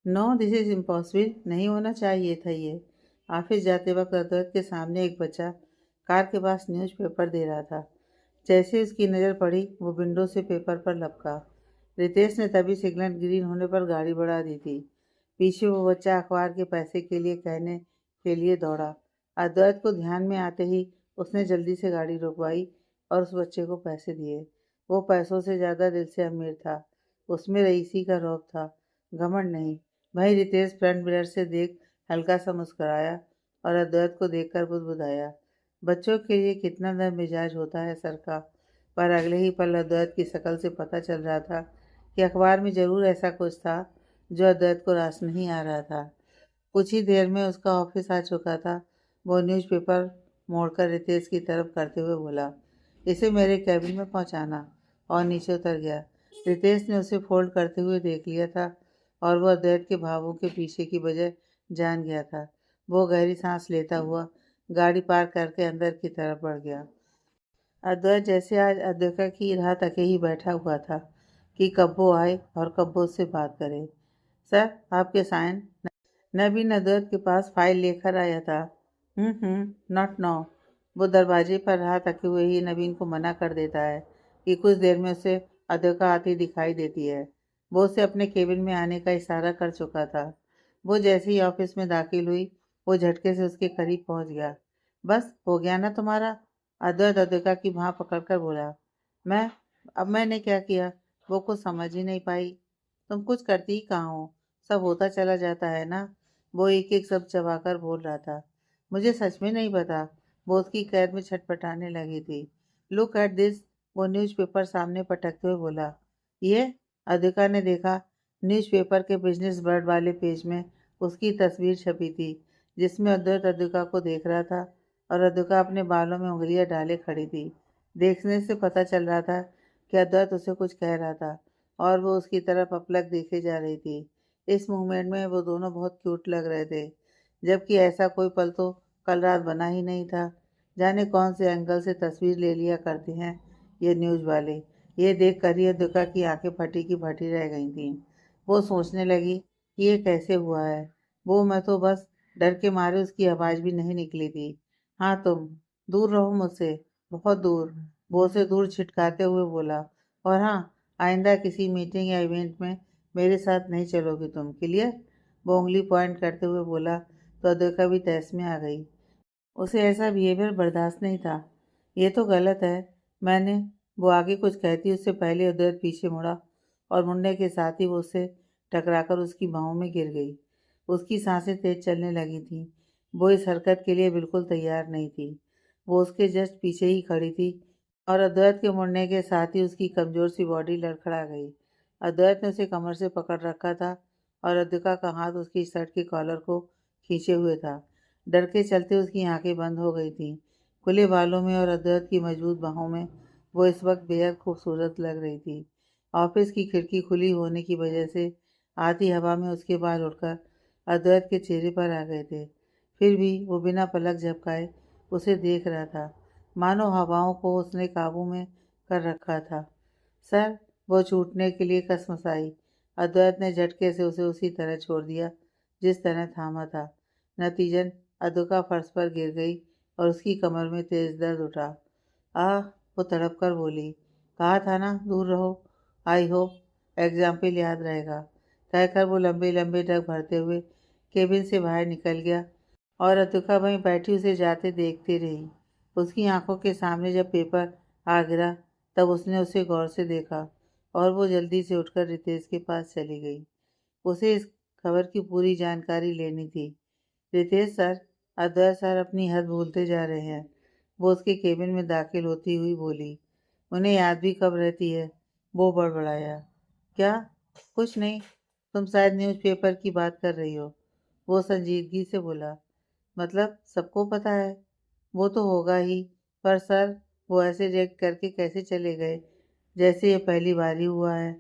No this is impossible, नहीं होना चाहिए था ये। ऑफिस जाते वक्त अद्वैत के सामने एक बच्चा कार के पास न्यूज़पेपर दे रहा था। जैसे उसकी नज़र पड़ी वो विंडो से पेपर पर लपका। रितेश ने तभी सिग्नल ग्रीन होने पर गाड़ी बढ़ा दी थी। पीछे वो बच्चा अखबार के पैसे के लिए कहने के लिए दौड़ा। अद्वैत को ध्यान में आते ही उसने जल्दी से गाड़ी रुकवाई और उस बच्चे को पैसे दिए। वो पैसों से ज़्यादा दिल से अमीर था। उसमें रईसी का रौब था, घमंड नहीं। भाई रितेश फ्रंट मिरर से देख हल्का सा मुस्कुराया और अद्वैत को देखकर बुदबुदाया। बच्चों के लिए कितना नर्म मिजाज होता है सर का। पर अगले ही पल अद्वैत की शक्ल से पता चल रहा था कि अखबार में जरूर ऐसा कुछ था जो अद्वैत को रास नहीं आ रहा था। कुछ ही देर में उसका ऑफिस आ चुका था। वो न्यूज़पेपर मोड़कर रितेश की तरफ करते हुए बोला, इसे मेरे कैबिन में पहुंचाना, और नीचे उतर गया। रितेश ने उसे फोल्ड करते हुए देख लिया था और वह अद्वैत के भावों के पीछे की वजह जान गया था। वो गहरी सांस लेता हुआ गाड़ी पार्क करके अंदर की तरफ बढ़ गया। अद्वैत जैसे आज अद्विका की राह तके ही बैठा हुआ था कि कब वो आए और कब वो उससे बात करे। सर, आपके साइन। नवीन अद्वैत के पास फाइल लेकर आया था। Not now. वो दरवाजे पर राह तके हुए ही नवीन को मना कर देता है कि कुछ देर में उसे अद्विका आती दिखाई देती है। वो उसे अपने केबिन में आने का इशारा कर चुका था। वो जैसे ही ऑफिस में दाखिल हुई वो झटके से उसके करीब पहुंच गया। बस हो गया ना तुम्हारा? अद्वैत अद्विका की बाँह पकड़कर बोला। मैं? अब मैंने क्या किया? वो कुछ समझ ही नहीं पाई। तुम कुछ करती ही कहाँ हो? सब होता चला जाता है ना। वो एक एक शब्द चबाकर बोल रहा था। मुझे सच में नहीं पता। वो उसकी कैद में छटपटाने लगी थी। Look at this. वो न्यूज़पेपर सामने पटकते हुए बोला। ये? अद्विका ने देखा। न्यूज़पेपर के बिजनेस बर्ड वाले पेज में उसकी तस्वीर छपी थी, जिसमें अद्वैत अद्विका को देख रहा था और अद्विका अपने बालों में उंगलियां डाले खड़ी थी। देखने से पता चल रहा था कि अद्वैत उसे कुछ कह रहा था और वो उसकी तरफ अपलक देखे जा रही थी। इस मूवमेंट में वो दोनों बहुत क्यूट लग रहे थे, जबकि ऐसा कोई पल तो कल रात बना ही नहीं था। जाने कौन से एंगल से तस्वीर ले लिया करते हैं ये न्यूज़ वाले। ये देख कर ही अद्विका की आंखें फटी की फटी रह गई थीं। वो सोचने लगी कि ये कैसे हुआ है। वो मैं तो बस डर के मारे उसकी आवाज़ भी नहीं निकली थी। हाँ तुम, दूर रहो मुझसे, बहुत दूर। वो उसे दूर छिटकाते हुए बोला। और हाँ, आइंदा किसी मीटिंग या इवेंट में मेरे साथ नहीं चलोगी तुम, क्लियर? वो उंगली पॉइंट करते हुए बोला तो अद्विका भी तहस में आ गई। उसे ऐसा बिहेवियर बर्दाश्त नहीं था। ये तो गलत है। मैंने वो आगे कुछ कहती उससे पहले अद्वैत पीछे मुड़ा और मुड़ने के साथ ही वो उससे टकराकर उसकी बाहों में गिर गई। उसकी सांसें तेज चलने लगी थीं। वो इस हरकत के लिए बिल्कुल तैयार नहीं थी। वो उसके जस्ट पीछे ही खड़ी थी और अद्वैत के मुड़ने के साथ ही उसकी कमज़ोर सी बॉडी लड़खड़ा गई। अद्वैत ने उसे कमर से पकड़ रखा था और अद्विका का हाथ उसकी शर्ट के कॉलर को खींचे हुए था। डर के चलते उसकी आंखें बंद हो गई थीं। खुले बालों में और अद्वैत की मजबूत बाहों में वो इस वक्त बेहद खूबसूरत लग रही थी। ऑफिस की खिड़की खुली होने की वजह से आधी हवा में उसके बाल उड़कर अद्वैत के चेहरे पर आ गए थे। फिर भी वो बिना पलक झपकाए उसे देख रहा था, मानो हवाओं को उसने काबू में कर रखा था। सर, वो छूटने के लिए कसमसाई। अद्वैत ने झटके से उसे उसी तरह छोड़ दिया जिस तरह थामा था। नतीजन अद्विका फर्श पर गिर गई और उसकी कमर में तेज दर्द उठा। आह! वो तड़प कर बोली। कहा था ना दूर रहो। आई होप एग्जाम्पल याद रहेगा। कहकर वो लंबे लंबे डग भरते हुए केबिन से बाहर निकल गया और अतुका वहीं बैठी उसे जाते देखती रही। उसकी आंखों के सामने जब पेपर आ गिरा तब उसने उसे गौर से देखा और वो जल्दी से उठकर रितेश के पास चली गई। उसे इस खबर की पूरी जानकारी लेनी थी। रितेश सर, अद्वैत सर अपनी हद भूलते जा रहे हैं। वो उसके केबिन में दाखिल होती हुई बोली। उन्हें याद भी कब रहती है? वो बड़बड़ाया। क्या? कुछ नहीं। तुम शायद न्यूज़पेपर की बात कर रही हो। वो संजीदगी से बोला। मतलब सबको पता है? वो तो होगा ही, पर सर वो ऐसे रिएक्ट करके कैसे चले गए जैसे ये पहली बार ही हुआ है।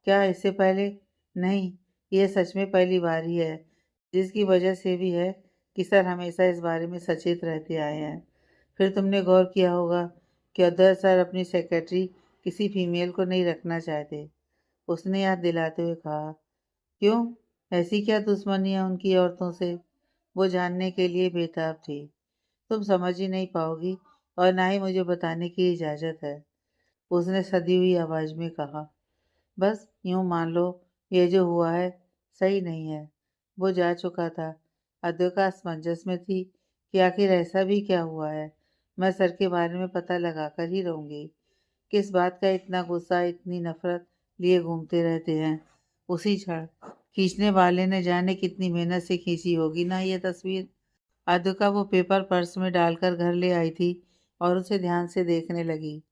क्या इससे पहले? नहीं, ये सच में पहली बार ही है, जिसकी वजह से भी है कि सर हमेशा इस बारे में सचेत रहते आए हैं। फिर तुमने गौर किया होगा कि अदर सर अपनी सेक्रेटरी किसी फीमेल को नहीं रखना चाहते। उसने याद दिलाते हुए कहा। क्यों? ऐसी क्या दुश्मनी है उनकी औरतों से? वो जानने के लिए बेताब थी। तुम समझ ही नहीं पाओगी और ना ही मुझे बताने की इजाज़त है, उसने सधी हुई आवाज़ में कहा। बस यूँ मान लो ये जो हुआ है सही नहीं है। वो जा चुका था। अद्विका असमंजस में थी कि आखिर ऐसा भी क्या हुआ है। मैं सर के बारे में पता लगा कर ही रहूँगी। किस बात का इतना गुस्सा, इतनी नफरत लिए घूमते रहते हैं। उसी क्षण खींचने वाले ने जाने कितनी मेहनत से खींची होगी ना ये तस्वीर। अद्विका वो पेपर पर्स में डालकर घर ले आई थी और उसे ध्यान से देखने लगी।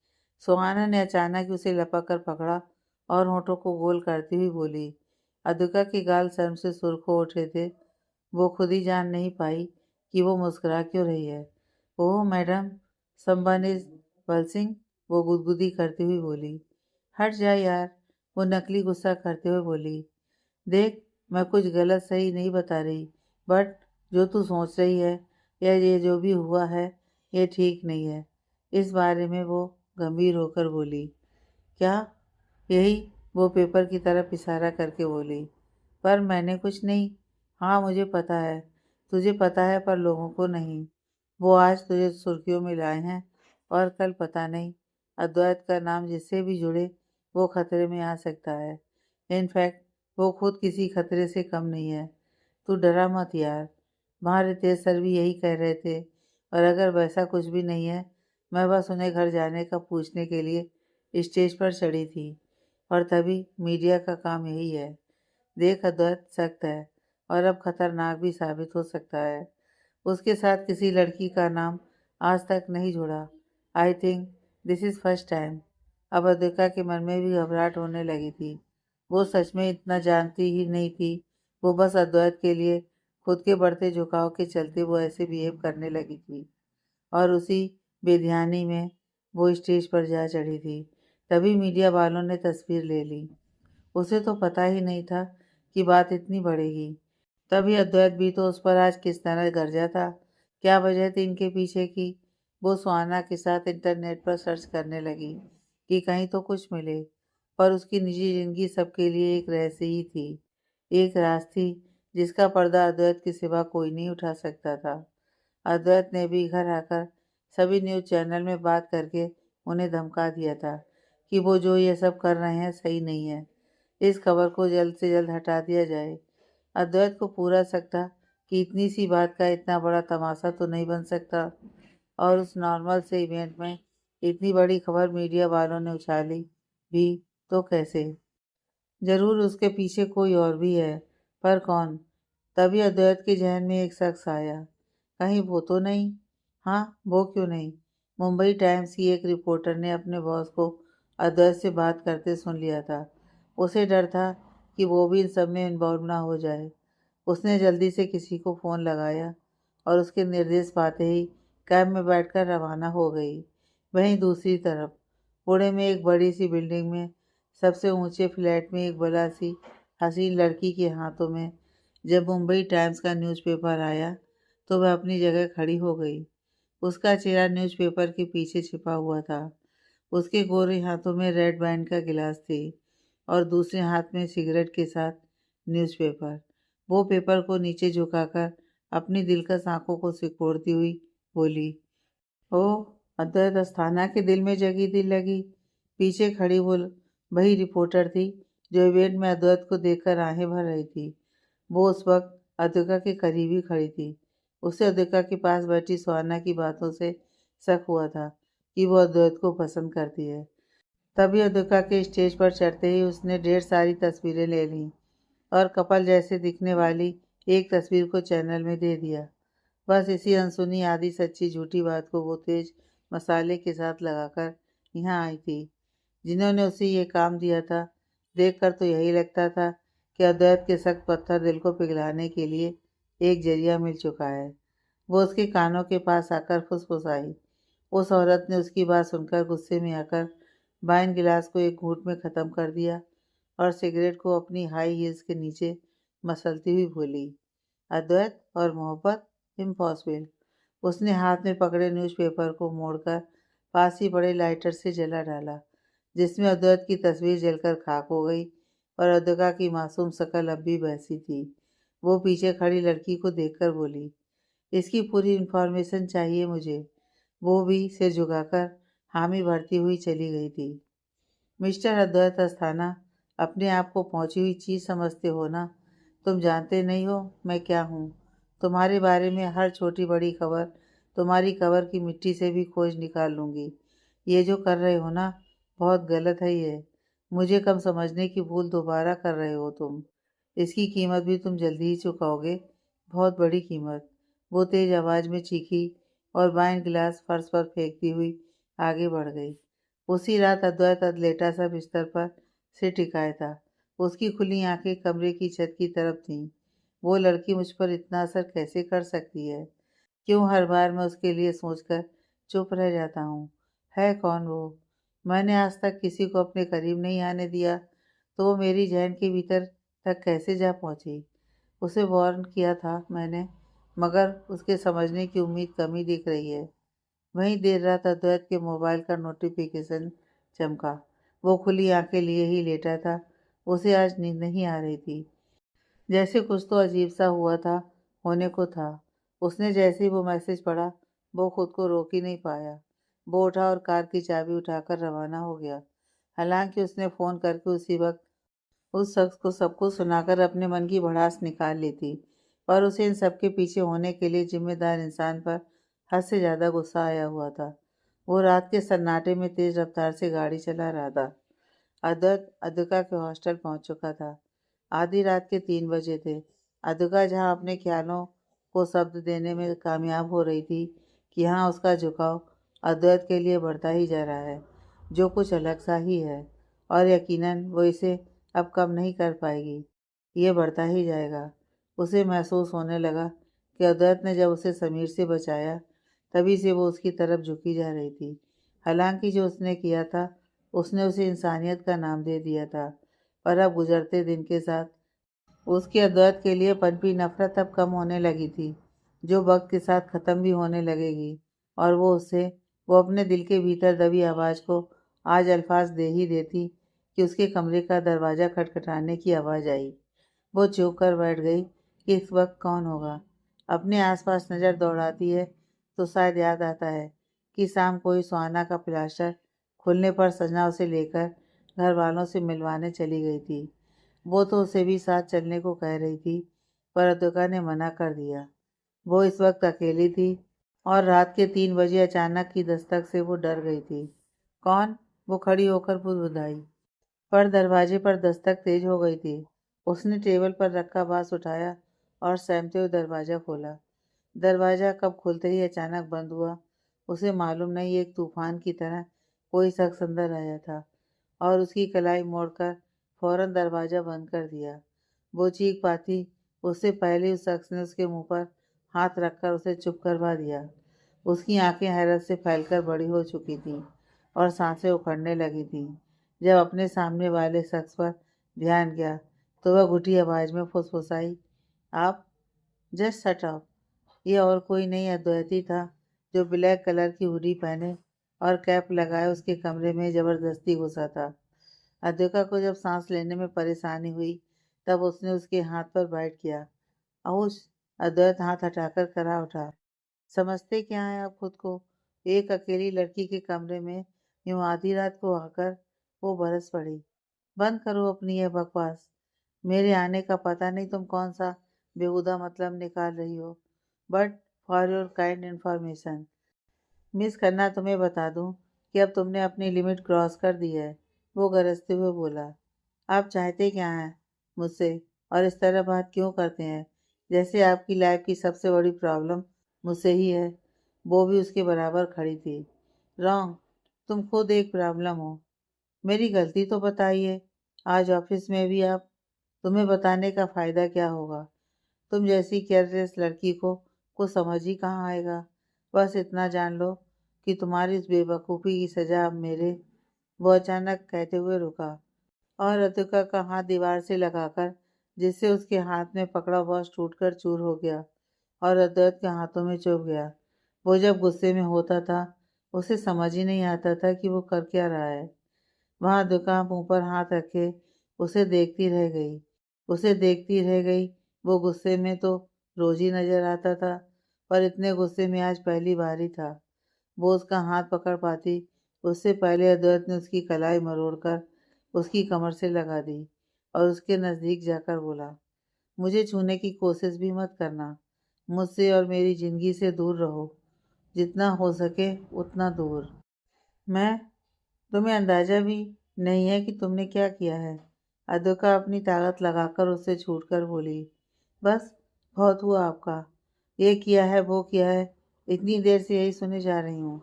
सुहाना ने अचानक उसे लपक कर पकड़ा और होठों को गोल करती हुई बोली। अद्विका के गाल शर्म से सुर्ख हो उठे थे। वो खुद ही जान नहीं पाई कि वो मुस्कुरा क्यों रही है। ओह मैडम, समवन इज पल्सिंग, वो गुदगुदी करती हुई बोली। हट जा यार, वो नकली गुस्सा करते हुए बोली। देख, मैं कुछ गलत सही नहीं बता रही, बट जो तू सोच रही है या ये जो भी हुआ है ये ठीक नहीं है। इस बारे में वो गंभीर होकर बोली। क्या? यही, वो पेपर की तरफ इशारा करके बोली। पर मैंने कुछ नहीं। हाँ मुझे पता है, तुझे पता है पर लोगों को नहीं। वो आज तुझे सुर्खियों में लाए हैं और कल पता नहीं अद्वैत का नाम जिससे भी जुड़े वो खतरे में आ सकता है। इनफैक्ट वो खुद किसी खतरे से कम नहीं है। तू डरा मत यार। वहाँ रितेश सर भी यही कह रहे थे और अगर वैसा कुछ भी नहीं है, मैं बस उन्हें घर जाने का पूछने के लिए स्टेज पर चढ़ी थी और तभी मीडिया का काम यही है। देख अद्वैत सख्त है और अब खतरनाक भी साबित हो सकता है। उसके साथ किसी लड़की का नाम आज तक नहीं जुड़ा। I think this is first time. अब अद्विका के मन में भी घबराहट होने लगी थी। वो सच में इतना जानती ही नहीं थी। वो बस अद्वैत के लिए खुद के बढ़ते झुकाव के चलते वो ऐसे बिहेव करने लगी थी और उसी बेध्यानी में वो स्टेज पर जा चढ़ी थी। तभी मीडिया वालों ने तस्वीर ले ली। उसे तो पता ही नहीं था कि बात इतनी बढ़ेगी। तभी अद्वैत भी तो उस पर आज किस तरह गरजा था। क्या वजह थी इनके पीछे की? वो सुहाना के साथ इंटरनेट पर सर्च करने लगी कि कहीं तो कुछ मिले, पर उसकी निजी जिंदगी सबके लिए एक रहस्य ही थी। एक राज थी जिसका पर्दा अद्वैत के सिवा कोई नहीं उठा सकता था। अद्वैत ने भी घर आकर सभी न्यूज़ चैनल में बात करके उन्हें धमका दिया था कि वो जो ये सब कर रहे हैं सही नहीं है। इस खबर को जल्द से जल्द हटा दिया जाए। अद्वैत को पूरा शक था कि इतनी सी बात का इतना बड़ा तमाशा तो नहीं बन सकता और उस नॉर्मल से इवेंट में इतनी बड़ी खबर मीडिया वालों ने उछाली भी तो कैसे? जरूर उसके पीछे कोई और भी है, पर कौन? तभी अद्वैत के जहन में एक शख्स आया। कहीं वो तो नहीं? हाँ, वो क्यों नहीं? मुंबई टाइम्स की एक रिपोर्टर ने अपने बॉस को अद्वैत से बात करते सुन लिया था। उसे डर था कि वो भी इन सब में इन्वॉल्व ना हो जाए। उसने जल्दी से किसी को फ़ोन लगाया और उसके निर्देश पाते ही कैब में बैठकर रवाना हो गई। वहीं दूसरी तरफ पुणे में एक बड़ी सी बिल्डिंग में सबसे ऊंचे फ्लैट में एक बड़ा सी हसीन लड़की के हाथों में जब मुंबई टाइम्स का न्यूज़पेपर आया तो वह अपनी जगह खड़ी हो गई। उसका चेहरा न्यूज़पेपर के पीछे छिपा हुआ था। उसके गोरे हाथों में रेड वाइन का गिलास थी और दूसरे हाथ में सिगरेट के साथ न्यूज़पेपर। वो पेपर को नीचे झुकाकर अपनी दिलकश आंखों को सिकोड़ती हुई बोली। ओह! अद्वैत अस्थाना के दिल में जगी दिल लगी। पीछे खड़ी वो वही रिपोर्टर थी जो इवेंट में अद्वैत को देखकर आहें भर रही थी। वो उस वक्त अद्विका के करीब ही खड़ी थी। उसे अद्विका के पास बैठी सुहाना की बातों से शक हुआ था कि वो अद्वैत को पसंद करती है। तभी अद्विका के स्टेज पर चढ़ते ही उसने ढेर सारी तस्वीरें ले लीं और कपल जैसे दिखने वाली एक तस्वीर को चैनल में दे दिया। बस इसी अनसुनी आधी सच्ची झूठी बात को वो तेज मसाले के साथ लगाकर यहाँ आई थी। जिन्होंने उसे ये काम दिया था, देखकर तो यही लगता था कि अद्वैत के सख्त पत्थर दिल को पिघलाने के लिए एक जरिया मिल चुका है। वो उसके कानों के पास आकर फुसफुसाई। उस औरत ने उसकी बात सुनकर गुस्से में आकर वाइन गिलास को एक घूंट में ख़त्म कर दिया और सिगरेट को अपनी हाई हील्स के नीचे मसलती हुई बोली। अद्वैत और मोहब्बत? इम्पॉसिबल। उसने हाथ में पकड़े न्यूज़पेपर को मोड़कर पास ही पड़े लाइटर से जला डाला, जिसमें अद्वैत की तस्वीर जलकर खाक हो गई और अद्विका की मासूम शक्ल अब भी वैसी थी। वो पीछे खड़ी लड़की को देखकर बोली, इसकी पूरी इन्फॉर्मेशन चाहिए मुझे। वो भी सिर झुकाकर हामी भरती हुई चली गई थी। मिस्टर अद्वैत अस्थाना, अपने आप को पहुंची हुई चीज समझते हो ना? तुम जानते नहीं हो मैं क्या हूँ। तुम्हारे बारे में हर छोटी बड़ी खबर तुम्हारी कबर की मिट्टी से भी खोज निकाल लूँगी। ये जो कर रहे हो ना, बहुत गलत है ये। मुझे कम समझने की भूल दोबारा कर रहे हो तुम। इसकी कीमत भी तुम जल्दी ही चुकाओगे, बहुत बड़ी कीमत। वो तेज आवाज़ में चीखी और वाइन गिलास फर्श पर फेंकती हुई आगे बढ़ गई। उसी रात अद्वैत लेटा सा बिस्तर पर सिर टिकाए था। उसकी खुली आंखें कमरे की छत की तरफ थीं। वो लड़की मुझ पर इतना असर कैसे कर सकती है? क्यों हर बार मैं उसके लिए सोचकर चुप रह जाता हूँ? है कौन वो? मैंने आज तक किसी को अपने करीब नहीं आने दिया, तो वो मेरी जहन के भीतर तक कैसे जा पहुंची? उसे वार्न किया था मैंने, मगर उसके समझने की उम्मीद कम ही दिख रही है। वहीं देर रात अद्वैत के मोबाइल का नोटिफिकेशन चमका। वो खुली आंखें लिए ही लेटा था। उसे आज नींद नहीं आ रही थी। जैसे कुछ तो अजीब सा हुआ था, होने को था। उसने जैसे ही वो मैसेज पढ़ा, वो खुद को रोक ही नहीं पाया। वो उठा और कार की चाबी उठाकर रवाना हो गया। हालांकि उसने फ़ोन करके उसी वक्त उस शख्स को सब कुछ सुनाकर अपने मन की भड़ास निकाल ली थी, पर उसे इन सब के पीछे होने के लिए जिम्मेदार इंसान पर हद से ज़्यादा गुस्सा आया हुआ था। वो रात के सन्नाटे में तेज रफ्तार से गाड़ी चला रहा था। अद्विका के हॉस्टल पहुंच चुका था। आधी रात के 3 बजे थे। अद्विका जहां अपने ख्यालों को शब्द देने में कामयाब हो रही थी कि हाँ, उसका झुकाव अद्वैत के लिए बढ़ता ही जा रहा है, जो कुछ अलग सा ही है, और यकीनन वो इसे अब कम नहीं कर पाएगी। ये बढ़ता ही जाएगा। उसे महसूस होने लगा कि अद्वैत ने जब उसे समीर से बचाया, तभी से वो उसकी तरफ झुकी जा रही थी। हालांकि जो उसने किया था, उसने उसे इंसानियत का नाम दे दिया था, पर अब गुजरते दिन के साथ उसकी अद्वैत के लिए पनपी नफरत अब कम होने लगी थी, जो वक्त के साथ ख़त्म भी होने लगेगी। और वो अपने दिल के भीतर दबी आवाज़ को आज अल्फाज दे ही देती कि उसके कमरे का दरवाज़ा खटखटाने की आवाज़ आई। वो चुप कर बैठ गई कि इस वक्त कौन होगा। अपने आसपास नज़र दौड़ाती है तो शायद याद आता है कि शाम कोई सुहाना का प्लास्टर खुलने पर सजना उसे लेकर घर वालों से मिलवाने चली गई थी। वो तो उसे भी साथ चलने को कह रही थी, पर अद्विका ने मना कर दिया। वो इस वक्त अकेली थी और रात के 3 बजे अचानक की दस्तक से वो डर गई थी। कौन? वो खड़ी होकर बुदबुदाई, पर दरवाजे पर दस्तक तेज हो गई थी। उसने टेबल पर रखा बांस उठाया और सहमते हुए दरवाज़ा खोला। दरवाज़ा कब खुलते ही अचानक बंद हुआ, उसे मालूम नहीं। एक तूफान की तरह कोई शख्स अंदर आया था और उसकी कलाई मोड़कर फौरन दरवाज़ा बंद कर दिया। वो चीख पाती उससे पहले उस शख्स ने उसके मुंह पर हाथ रखकर उसे चुप करवा दिया। उसकी आंखें हैरत से फैलकर बड़ी हो चुकी थीं और सांसें उखड़ने लगी थीं। जब अपने सामने वाले शख्स पर ध्यान गया, तो वह घुटी आवाज़ में फुसफुसाई, आप जस्ट शट अप। ये और कोई नहीं, अद्वैती था, जो ब्लैक कलर की हुडी पहने और कैप लगाए उसके कमरे में ज़बरदस्ती घुसा था। अद्विका को जब सांस लेने में परेशानी हुई, तब उसने उसके हाथ पर बाइट किया। आउच! अद्वैत हाथ हटाकर खड़ा उठा। समझते क्या हैं आप खुद को? एक अकेली लड़की के कमरे में यूं आधी रात को आकर वो बरस पड़ी। बंद करो अपनी यह बकवास। मेरे आने का पता नहीं तुम कौन सा बेहुदा मतलब निकाल रही हो। But for your kind information, miss Khanna, तुम्हें बता दूं कि अब तुमने अपनी लिमिट क्रॉस कर दी है। वो गरजते हुए बोला। आप चाहते क्या हैं मुझसे, और इस तरह बात क्यों करते हैं, जैसे आपकी लाइफ की सबसे बड़ी प्रॉब्लम मुझसे ही है। वो भी उसके बराबर खड़ी थी। रॉन्ग, तुम खुद एक प्रॉब्लम हो। मेरी गलती तो बताइए। आज ऑफिस में भी आप, तुम्हें बताने का फ़ायदा क्या होगा? तुम जैसी केयरलेस लड़की को कुछ समझ ही कहाँ आएगा। बस इतना जान लो कि तुम्हारी इस बेवकूफ़ी की सज़ा अब मेरे। वो अचानक कहते हुए रुका और अतुका का हाथ दीवार से लगाकर, जिससे उसके हाथ में पकड़ा बॉक्स टूटकर चूर हो गया और अद्वैत के हाथों में चुभ गया। वो जब गुस्से में होता था, उसे समझ ही नहीं आता था कि वो कर क्या रहा है। वहाँ अद्विका मुंह पर हाथ रखे उसे देखती रह गई। उसे देखती रह गई। वो गुस्से में तो रोज ही नजर आता था, पर इतने गुस्से में आज पहली बार ही था। वो उसका हाथ पकड़ पाती उससे पहले अद्वैत ने उसकी कलाई मरोड़कर उसकी कमर से लगा दी और उसके नजदीक जाकर बोला, मुझे छूने की कोशिश भी मत करना। मुझसे और मेरी जिंदगी से दूर रहो, जितना हो सके उतना दूर। मैं तुम्हें अंदाजा भी नहीं है कि तुमने क्या किया है। अदुका अपनी ताकत लगाकर उससे छूटकर बोली, बस बहुत हुआ आपका। ये किया है वो किया है, इतनी देर से यही सुने जा रही हूँ।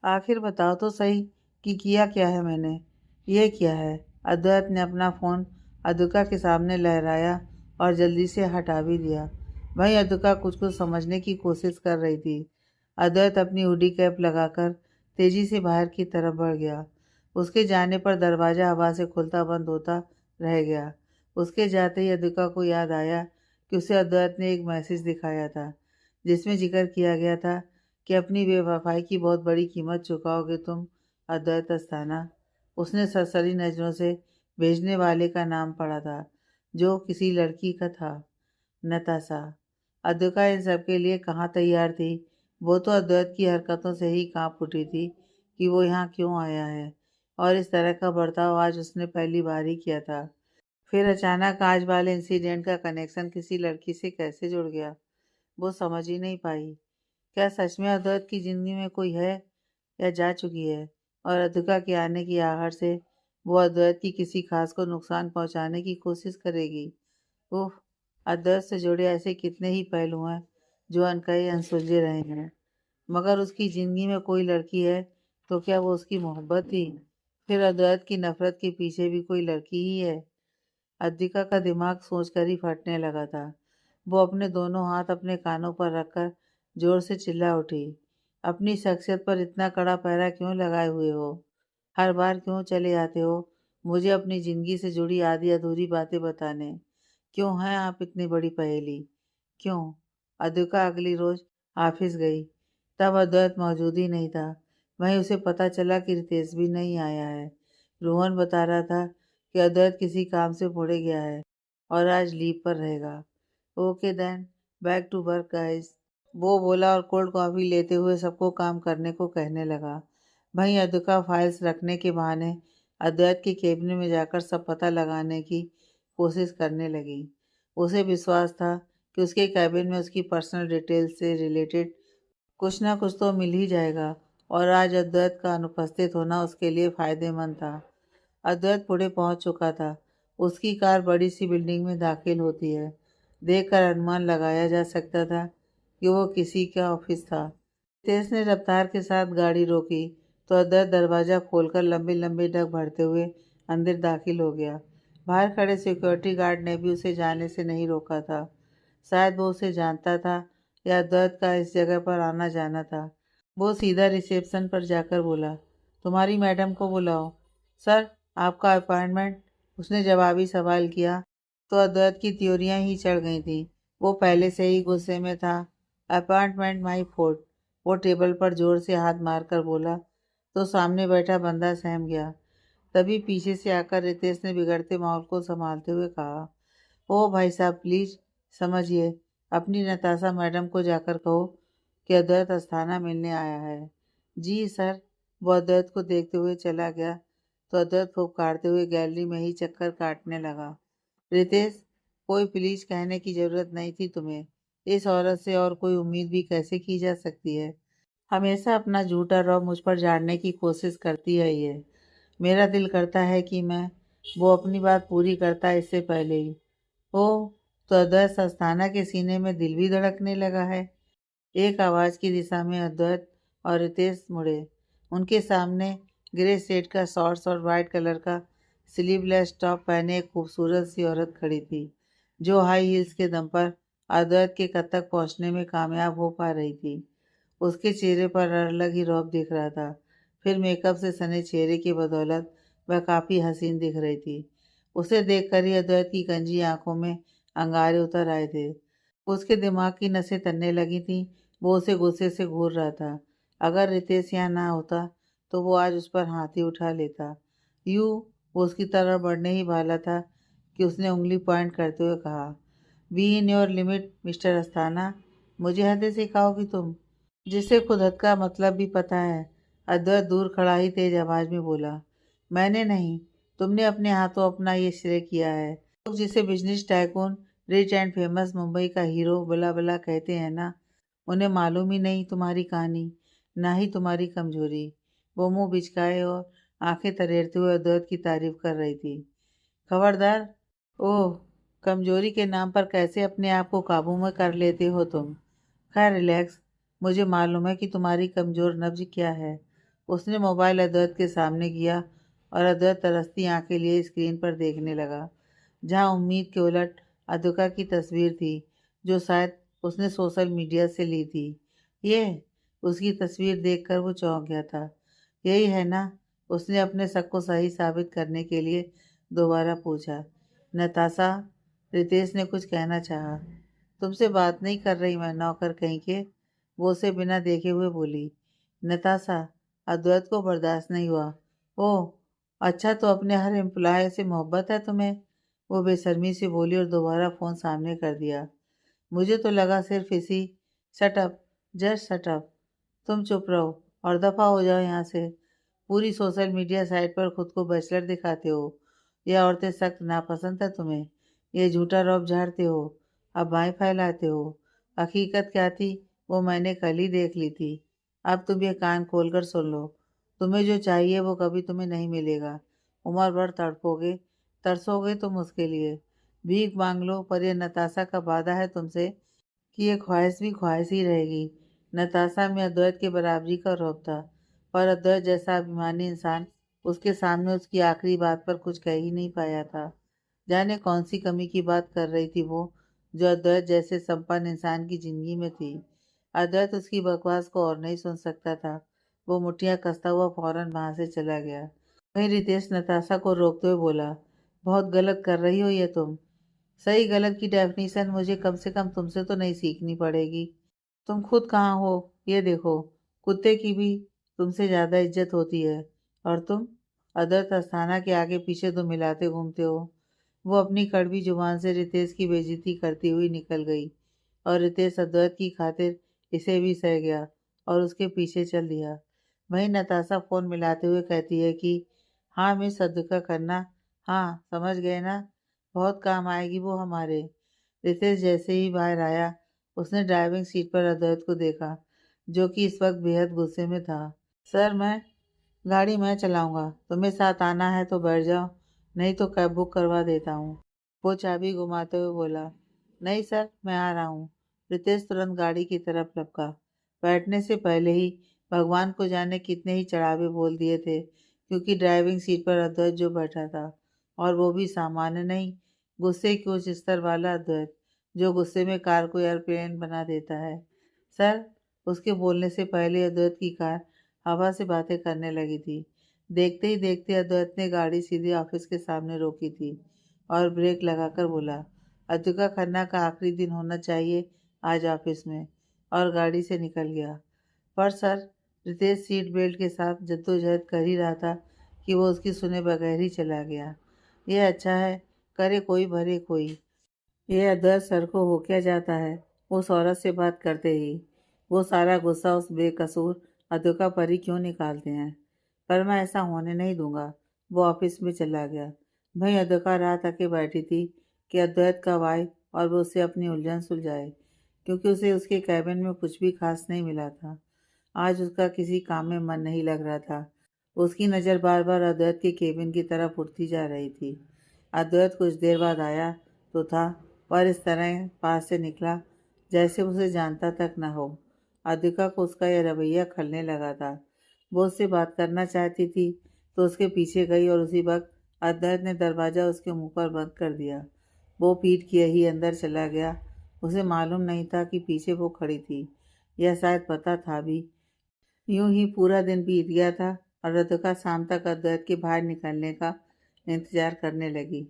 आखिर बताओ तो सही कि किया क्या है मैंने। ये किया है। अद्वैत ने अपना फ़ोन अदुका के सामने लहराया और जल्दी से हटा भी दिया। वहीं अदुका कुछ कुछ समझने की कोशिश कर रही थी। अद्वैत अपनी हुडी कैप लगाकर तेजी से बाहर की तरफ बढ़ गया। उसके जाने पर दरवाज़ा हवा से खुलता बंद होता रह गया। उसके जाते ही अदुका को याद आया कि उसे अद्वैत ने एक मैसेज दिखाया था, जिसमें जिक्र किया गया था कि अपनी बेवफाई की बहुत बड़ी कीमत चुकाओगे तुम, अद्वैत अस्थाना। उसने सरसरी नज़रों से भेजने वाले का नाम पढ़ा था, जो किसी लड़की का था, नताशा। अद्विका इन सब के लिए कहाँ तैयार थी। वो तो अद्वैत की हरकतों से ही कांप उठी थी कि वो यहाँ क्यों आया है, और इस तरह का बर्ताव आज उसने पहली बार ही किया था। फिर अचानक आज वाले इंसिडेंट का कनेक्शन किसी लड़की से कैसे जुड़ गया, वो समझ ही नहीं पाई। क्या सच में अद्वैत की जिंदगी में कोई है या जा चुकी है, और अद्विका के आने की आहट से वो अद्वैत की किसी खास को नुकसान पहुंचाने की कोशिश करेगी। उफ, अद्वैत से जुड़े ऐसे कितने ही पहलू हैं जो अनकहे अनसुलझे रहे हैं। मगर उसकी जिंदगी में कोई लड़की है तो क्या वो उसकी मोहब्बत थी? फिर अद्वैत की नफरत के पीछे भी कोई लड़की ही है? अद्विका का दिमाग सोचकर ही फटने लगा था। वो अपने दोनों हाथ अपने कानों पर रखकर जोर से चिल्ला उठी, अपनी शख्सियत पर इतना कड़ा पहरा क्यों लगाए हुए हो? हर बार क्यों चले आते हो मुझे अपनी जिंदगी से जुड़ी आधी अधूरी बातें बताने? क्यों हैं आप इतनी बड़ी पहेली? क्यों? अद्विका अगली रोज ऑफिस गई। तब अद्वैत मौजूद ही नहीं था। वहीं उसे पता चला कि रितेश भी नहीं आया है। रोहन बता रहा था कि अद्वैत किसी काम से पुणे गया है और आज लीव पर रहेगा। Okay then, back to work guys, वो बोला और कोल्ड कॉफी लेते हुए सबको काम करने को कहने लगा। वहीं अद्विका फाइल्स रखने के बहाने अद्वैत के केबिन में जाकर सब पता लगाने की कोशिश करने लगी। उसे विश्वास था कि उसके कैबिन में उसकी पर्सनल डिटेल्स से रिलेटेड कुछ ना कुछ तो मिल ही जाएगा, और आज अद्वैत का अनुपस्थित होना उसके लिए फायदेमंद था। अद्वैत पुणे पहुंच चुका था। उसकी कार बड़ी सी बिल्डिंग में दाखिल होती है। देखकर अनुमान लगाया जा सकता था कि वो किसी का ऑफिस था। तेज ने रफ्तार के साथ गाड़ी रोकी तो अद्वैत दरवाज़ा खोलकर लंबे लंबे डग भरते हुए अंदर दाखिल हो गया। बाहर खड़े सिक्योरिटी गार्ड ने भी उसे जाने से नहीं रोका था। शायद वो उसे जानता था या अद्वैत का इस जगह पर आना जाना था। वो सीधा रिसेप्शन पर जाकर बोला, तुम्हारी मैडम को बुलाओ। सर, आपका अपॉइंटमेंट, उसने जवाबी सवाल किया तो अद्वैत की त्योरियां ही चढ़ गई थी। वो पहले से ही गुस्से में था। अपॉइंटमेंट माई फोर्ट, वो टेबल पर जोर से हाथ मारकर बोला तो सामने बैठा बंदा सहम गया। तभी पीछे से आकर रितेश ने बिगड़ते माहौल को संभालते हुए कहा, ओ भाई साहब प्लीज समझिए, अपनी नताशा मैडम को जाकर कहो कि अद्वैत अस्थाना मिलने आया है। जी सर। वो अद्वैत को देखते हुए चला गया तो अद्वैत फुफकारते हुए गैलरी में ही चक्कर काटने लगा। रितेश, कोई प्लीज कहने की जरूरत नहीं थी तुम्हें। इस औरत से और कोई उम्मीद भी कैसे की जा सकती है? हमेशा अपना झूठा रौब मुझ पर झाड़ने की कोशिश करती है ये। मेरा दिल करता है कि मैं वो अपनी बात पूरी करता इससे पहले ही। ओह, तो अद्वैत अस्थाना के सीने में दिल भी धड़कने लगा है। एक आवाज की दिशा में अद्वैत और रितेश मुड़े। उनके सामने ग्रे शेड का शॉर्ट्स और वाइट कलर का स्लीवलेस टॉप पहने एक खूबसूरत सी औरत खड़ी थी, जो हाई हील्स के दम पर अद्वैत के कद तक पहुंचने में कामयाब हो पा रही थी। उसके चेहरे पर अलग ही रौब दिख रहा था। फिर मेकअप से सने चेहरे की बदौलत वह काफ़ी हसीन दिख रही थी। उसे देखकर ही अद्वैत की गंजी आंखों में अंगारे उतर आए थे। उसके दिमाग की नसें तनने लगी थीं। वो उसे गुस्से से घूर रहा था। अगर रितेश यहाँ ना होता तो वो आज उस पर हाथ ही उठा लेता। यूं वो उसकी तरफ बढ़ने ही वाला था कि उसने उंगली पॉइंट करते हुए कहा, be in your limit mister Asthana. मुझे हदें सिखाओगी तुम, जिसे खुद हद का मतलब भी पता है। अद्वैत दूर खड़ा ही तेज आवाज में बोला, मैंने नहीं, तुमने अपने हाथों अपना ये श्रेय किया है। लोग जिसे business tycoon, rich and famous, Mumbai का हीरो बला बला कहते हैं ना, उन्हें मालूम ही नहीं तुम्हारी कहानी, ना ही तुम्हारी कमजोरी। वो मुंह बिचकाए और आंखें तरेरते हुए अद्वैत की तारीफ कर रही थी। खबरदार। ओह, कमजोरी के नाम पर कैसे अपने आप को काबू में कर लेते हो तुम। खैर रिलैक्स, मुझे मालूम है कि तुम्हारी कमजोर नब्ज क्या है। उसने मोबाइल अद्वैत के सामने किया और अद्वैत तरसती आंखें लिए स्क्रीन पर देखने लगा, जहां उम्मीद के उलट अद्विका की तस्वीर थी, जो शायद उसने सोशल मीडिया से ली थी। ये उसकी तस्वीर देखकर वो चौंक गया था। यही है ना? उसने अपने शक को सही साबित करने के लिए दोबारा पूछा। नताशा, रितेश ने कुछ कहना चाहा। तुमसे बात नहीं कर रही मैं, नौकर कहीं के, वो उसे बिना देखे हुए बोली। नताशा, अद्वैत को बर्दाश्त नहीं हुआ। ओह, अच्छा, तो अपने हर एम्प्लॉय से मोहब्बत है तुम्हें? वो बेशर्मी से बोली और दोबारा फोन सामने कर दिया। मुझे तो लगा सिर्फ इसी। Shut up, just shut up. तुम चुप रहो और दफा हो जाओ यहाँ से। पूरी सोशल मीडिया साइट पर खुद को बैचलर दिखाते हो। ये औरतें सख्त नापसंद है तुम्हें। ये झूठा रौब झाड़ते हो, अफवाहें फैलाते हो। हकीकत क्या थी वो मैंने कल ही देख ली थी। अब तुम ये कान खोलकर सुन लो। तुम्हें जो चाहिए वो कभी तुम्हें नहीं मिलेगा। उम्र भर तड़पोगे, तरसोगे तुम उसके लिए। भीख मांग लो, पर यह नताशा का वादा है तुमसे कि ये ख्वाहिश भी ख्वाहिश ही रहेगी। नताशा में अद्वैत के बराबरी का रौब था, पर अद्वैत जैसा अभिमानी इंसान उसके सामने उसकी आखिरी बात पर कुछ कह ही नहीं पाया था। जाने कौन सी कमी की बात कर रही थी वो, जो अद्वैत जैसे संपन्न इंसान की जिंदगी में थी। अद्वैत उसकी बकवास को और नहीं सुन सकता था। वो मुठ्ठियां कसता हुआ फौरन वहां से चला गया। वहीं रितेश नताशा को रोकते हुए बोला, बहुत गलत कर रही हो ये तुम। सही गलत की डेफिनेशन मुझे कम से कम तुमसे तो नहीं सीखनी पड़ेगी। तुम खुद कहाँ हो ये देखो। कुत्ते की भी तुमसे ज्यादा इज्जत होती है, और तुम अदर्थ अस्थाना के आगे पीछे तो मिलाते घूमते हो। वो अपनी कड़वी जुबान से रितेश की बेइज्जती करती हुई निकल गई, और रितेश अद्वैत की खातिर इसे भी सह गया और उसके पीछे चल दिया। वहीं नताशा फोन मिलाते हुए कहती है कि हाँ मिस अद्विका खन्ना, हाँ समझ गए ना, बहुत काम आएगी वो हमारे। रितेश जैसे ही बाहर आया, उसने ड्राइविंग सीट पर अद्वैत को देखा, जो कि इस वक्त बेहद गुस्से में था। सर, गाड़ी मैं चलाऊंगा, तुम्हें साथ आना है तो बैठ जाओ, नहीं तो कैब बुक करवा देता हूँ। वो चाबी घुमाते हुए बोला, नहीं सर, मैं आ रहा हूँ। रितेश तुरंत गाड़ी की तरफ लपका। बैठने से पहले ही भगवान को जाने कितने ही चढ़ावे बोल दिए थे, क्योंकि ड्राइविंग सीट पर अद्वैत जो बैठा था, और वो भी सामान्य नहीं, गुस्से के उच्च स्तर वाला अद्वैत, जो गुस्से में कार को एयरप्लेन बना देता है। सर, उसके बोलने से पहले अद्वैत की कार हवा से बातें करने लगी थी। देखते ही देखते अद्वैत ने गाड़ी सीधे ऑफिस के सामने रोकी थी और ब्रेक लगाकर बोला, अद्विका खन्ना का आखिरी दिन होना चाहिए आज ऑफिस में, और गाड़ी से निकल गया। पर सर, रितेश सीट बेल्ट के साथ जद्दोजहद कर ही रहा था कि वो उसकी सुने बगैर ही चला गया। यह अच्छा है, करे कोई भरे कोई। ये अदर्श सर को हो क्या जाता है उस औरत से बात करते ही। वो सारा गुस्सा उस बेकसूर अद्विका पर ही क्यों निकालते हैं। पर मैं ऐसा होने नहीं दूंगा। वो ऑफिस में चला गया। वहीं अद्विका राह तक बैठी थी कि अद्वैत कब आए और वो उससे अपनी उलझन सुलझाए, क्योंकि उसे उसके कैबिन में कुछ भी खास नहीं मिला था। आज उसका किसी काम में मन नहीं लग रहा था। उसकी नज़र बार बार अद्वैत के केबिन की तरफ उठती जा रही थी। अद्वैत कुछ देर बाद आया तो था, पर इस तरह पास से निकला जैसे उसे जानता तक न हो। अद्विका को उसका यह रवैया खलने लगा था। वो उससे बात करना चाहती थी तो उसके पीछे गई, और उसी वक्त अद्वैत ने दरवाज़ा उसके मुंह पर बंद कर दिया। वो पीठ किए ही अंदर चला गया। उसे मालूम नहीं था कि पीछे वो खड़ी थी, यह शायद पता था भी। यूं ही पूरा दिन बीत गया था और राधिका शाम तक अद्वैत के बाहर निकलने का इंतजार करने लगी,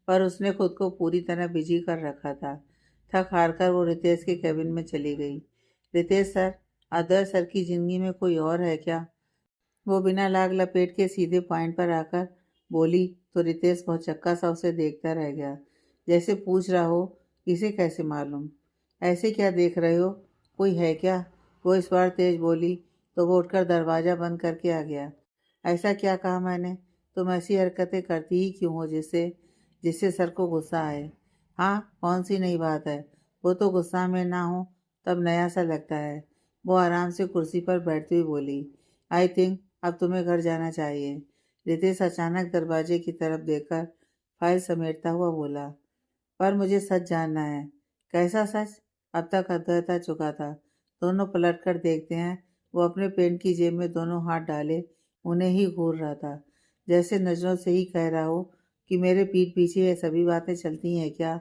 पर उसने खुद को पूरी तरह बिजी कर रखा था। थक हार कर वो रितेश के कैबिन में चली गई। रितेश सर, अद्वैत सर की जिंदगी में कोई और है क्या? वो बिना लाग लपेट के सीधे पॉइंट पर आकर बोली तो रितेश भौचक्का सा उसे देखता रह गया, जैसे पूछ रहा हो इसे कैसे मालूम। ऐसे क्या देख रहे हो, कोई है क्या? वो इस बार तेज बोली तो वो उठकर दरवाज़ा बंद करके आ गया। ऐसा क्या कहा मैंने? तुम ऐसी हरकतें करती ही क्यों हो जिससे जिससे सर को गुस्सा आए? हाँ, कौन सी नई बात है? वो तो गुस्सा में ना हो तब नया सा लगता है। वो आराम से कुर्सी पर बैठती हुई बोली, आई थिंक अब तुम्हें घर जाना चाहिए। रितेश अचानक दरवाजे की तरफ देखकर फाइल समेटता हुआ बोला, पर मुझे सच जानना है। कैसा सच? अब तक अद्वैत आ चुका था। दोनों पलट कर देखते हैं। वो अपने पेंट की जेब में दोनों हाथ डाले उन्हें ही घूर रहा था, जैसे नजरों से ही कह रहा हो कि मेरे पीठ पीछे ये सभी बातें चलती हैं क्या?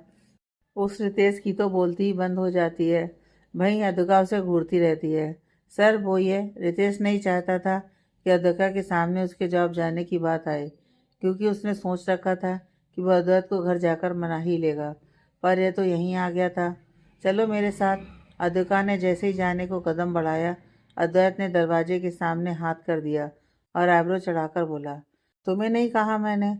उस रितेश की तो बोलती ही बंद हो जाती है, वहीं अद्विका उसे घूरती रहती है। सर वो ये रितेश नहीं चाहता था कि अद्विका के सामने उसके जॉब जाने की बात आए, क्योंकि उसने सोच रखा था कि वह अद्वैत को घर जाकर मना ही लेगा, पर यह तो यहीं आ गया था। चलो मेरे साथ। अद्विका ने जैसे ही जाने को कदम बढ़ाया, अद्वैत ने दरवाजे के सामने हाथ कर दिया और आईब्रो चढ़ाकर बोला, तुम्हें नहीं कहा मैंने?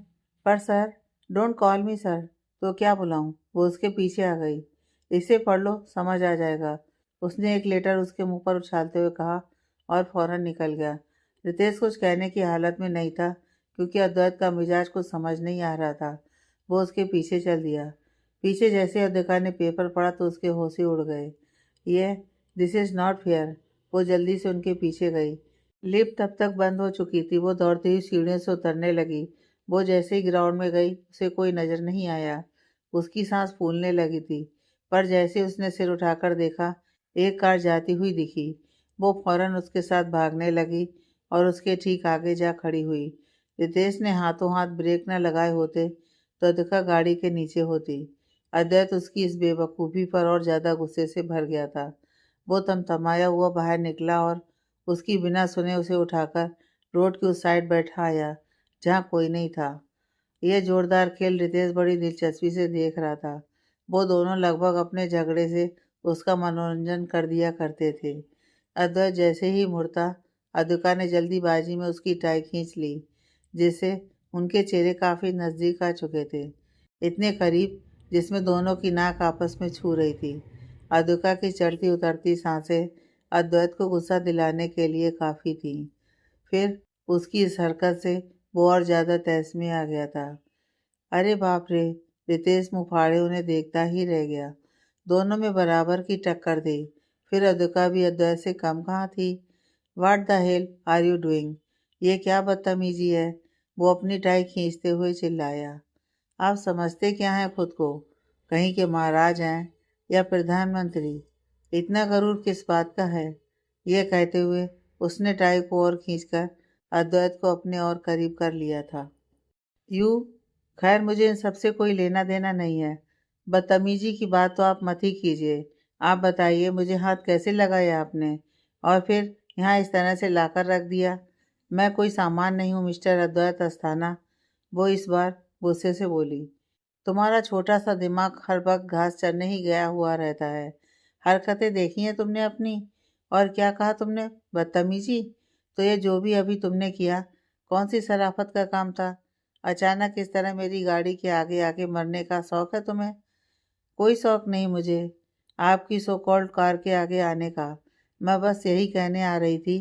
पर sir, don't call me sir. तो क्या बुलाऊं? वो उसके पीछे आ गई। इसे पढ़ लो, समझ आ जाएगा। उसने एक लेटर उसके मुंह पर उछालते हुए कहा और फौरन निकल गया। रितेश कुछ कहने की हालत में नहीं था, क्योंकि अद्वैत का मिजाज कुछ समझ नहीं आ रहा था। वो उसके पीछे चल दिया। पीछे जैसे अद्विका ने पेपर पढ़ा तो उसके होश ही उड़ गए। ये दिस इज़ नॉट फेयर। वो जल्दी से उनके पीछे गई। लिफ्ट तब तक बंद हो चुकी थी। वो दौड़ती हुई सीढ़ियों से उतरने लगी। वो जैसे ही ग्राउंड में गई उसे कोई नजर नहीं आया। उसकी सांस फूलने लगी थी, पर जैसे उसने सिर उठाकर देखा, एक कार जाती हुई दिखी। वो फौरन उसके साथ भागने लगी और उसके ठीक आगे जा खड़ी हुई। रितेश ने हाथों हाथ ब्रेक न लगाए होते तो अद्विका गाड़ी के नीचे होती। अद्वैत उसकी इस बेवकूफ़ी पर और ज़्यादा गुस्से से भर गया था। वो तमतमाया हुआ बाहर निकला और उसकी बिना सुने उसे उठाकर रोड की उस साइड बैठा आया जहाँ कोई नहीं था। यह जोरदार खेल रितेश बड़ी दिलचस्पी से देख रहा था। वो दोनों लगभग अपने झगड़े से उसका मनोरंजन कर दिया करते थे। अद्वैत जैसे ही मुड़ता, अद्विका ने जल्दीबाजी में उसकी टाई खींच ली, जिससे उनके चेहरे काफ़ी नज़दीक आ चुके थे। इतने करीब जिसमें दोनों की नाक आपस में छू रही थी। अद्विका की चढ़ती उतरती सांसें अद्वैत को गुस्सा दिलाने के लिए काफ़ी थीं। फिर उसकी इस हरकत से वो और ज़्यादा तहस में आ गया था। अरे बाप रे! रितेश मुँह फाड़े उन्हें देखता ही रह गया। दोनों में बराबर की टक्कर थी। फिर अद्विका भी अद्वैत से कम कहाँ थी। What the hell are you doing? ये क्या बदतमीजी है? वो अपनी टाई खींचते हुए चिल्लाया। आप समझते क्या हैं खुद को? कहीं के महाराज हैं या प्रधानमंत्री? इतना गरूर किस बात का है? यह कहते हुए उसने टाई को और खींचकर अद्वैत को अपने और करीब कर लिया था। यू खैर, मुझे इन सबसे कोई लेना देना नहीं है। बदतमीजी की बात तो आप मत ही कीजिए। आप बताइए, मुझे हाथ कैसे लगाया आपने? और फिर यहाँ इस तरह से लाकर रख दिया। मैं कोई सामान नहीं हूँ मिस्टर अद्वैत अस्थाना। वो इस बार गुस्से से बोली। तुम्हारा छोटा सा दिमाग हर वक्त घास चरने ही गया हुआ रहता है। हरकतें देखी हैं तुमने अपनी? और क्या कहा तुमने? बदतमीजी? तो ये जो भी अभी तुमने किया, कौन सी शराफत का काम था? अचानक इस तरह मेरी गाड़ी के आगे आके मरने का शौक है तुम्हें? कोई शौक नहीं मुझे आपकी सो कॉल्ड कार के आगे आने का। मैं बस यही कहने आ रही थी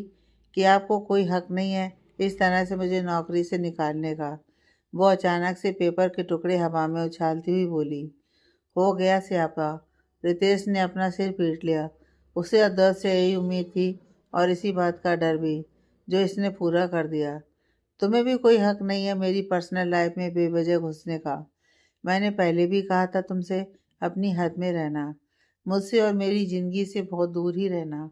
कि आपको कोई हक नहीं है इस तरह से मुझे नौकरी से निकालने का। वो अचानक से पेपर के टुकड़े हवा में उछालती हुई बोली। हो गया स्यापा। रितेश ने अपना सिर पीट लिया। उसे अद्वैत से यही उम्मीद थी और इसी बात का डर भी, जो इसने पूरा कर दिया। तुम्हें भी कोई हक नहीं है मेरी पर्सनल लाइफ में बेवजह घुसने का। मैंने पहले भी कहा था तुमसे अपनी हद में रहना, मुझसे और मेरी ज़िंदगी से बहुत दूर ही रहना।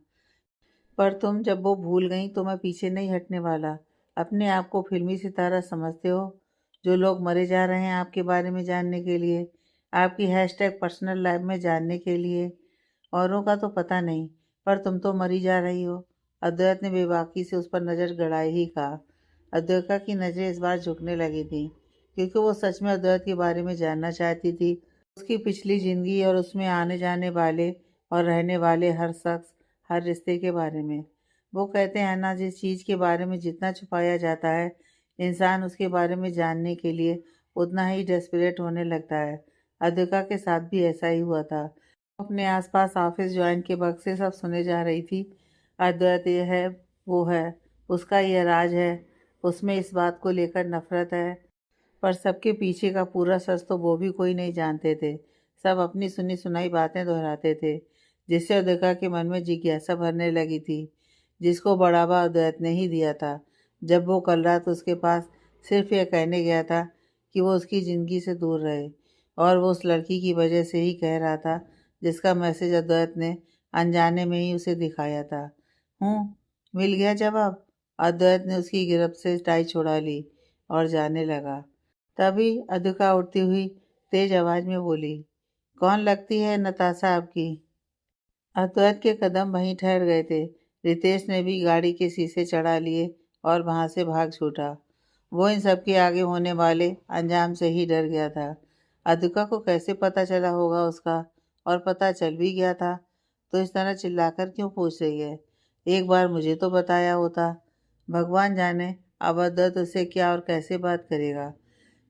पर तुम जब वो भूल गई तो मैं पीछे नहीं हटने वाला। अपने आप को फिल्मी सितारा समझते हो? जो लोग मरे जा रहे हैं आपके बारे में जानने के लिए, आपकी हैशटैग पर्सनल लाइफ में जानने के लिए। औरों का तो पता नहीं, पर तुम तो मरी जा रही हो। अद्वैत ने बेबाकी से उस पर नज़र गड़ाए ही कहा। अद्वैता की नज़रें इस बार झुकने लगी थीं, क्योंकि वो सच में अद्वैत के बारे में जानना चाहती थी। उसकी पिछली ज़िंदगी और उसमें आने जाने वाले और रहने वाले हर शख्स, हर रिश्ते के बारे में। वो कहते हैं ना, जिस चीज़ के बारे में जितना छुपाया जाता है, इंसान उसके बारे में जानने के लिए उतना ही डेस्परेट होने लगता है। अद्विका के साथ भी ऐसा ही हुआ था। वो अपने आसपास ऑफिस ज्वाइन के वक्त से सब सुने जा रही थी। अद्वैत ये है, वो है, उसका यह राज है, उसमें इस बात को लेकर नफरत है। पर सबके पीछे का पूरा सच तो वो भी कोई नहीं जानते थे। सब अपनी सुनी सुनाई बातें दोहराते थे, जिससे अद्विका के मन में जिज्ञासा भरने लगी थी, जिसको बढ़ावा अद्वैत ने ही दिया था। जब वो कल रात उसके पास सिर्फ यह कहने गया था कि वो उसकी ज़िंदगी से दूर रहे, और वो उस लड़की की वजह से ही कह रहा था, जिसका मैसेज अद्वैत ने अनजाने में ही उसे दिखाया था। हूँ, मिल गया जवाब। अद्वैत ने उसकी गिरफ्त से टाई छुड़ा ली और जाने लगा। तभी अद्विका उठती हुई तेज आवाज में बोली, कौन लगती है नताशा आपकी? अद्वैत के कदम वहीं ठहर गए थे। रितेश ने भी गाड़ी के शीशे चढ़ा लिए और वहां से भाग छूटा। वो इन सब के आगे होने वाले अंजाम से ही डर गया था। अद्विका को कैसे पता चला होगा उसका, और पता चल भी गया था तो इस तरह चिल्लाकर क्यों पूछ रही है? एक बार मुझे तो बताया होता। भगवान जाने अब अद्वैत उससे क्या और कैसे बात करेगा।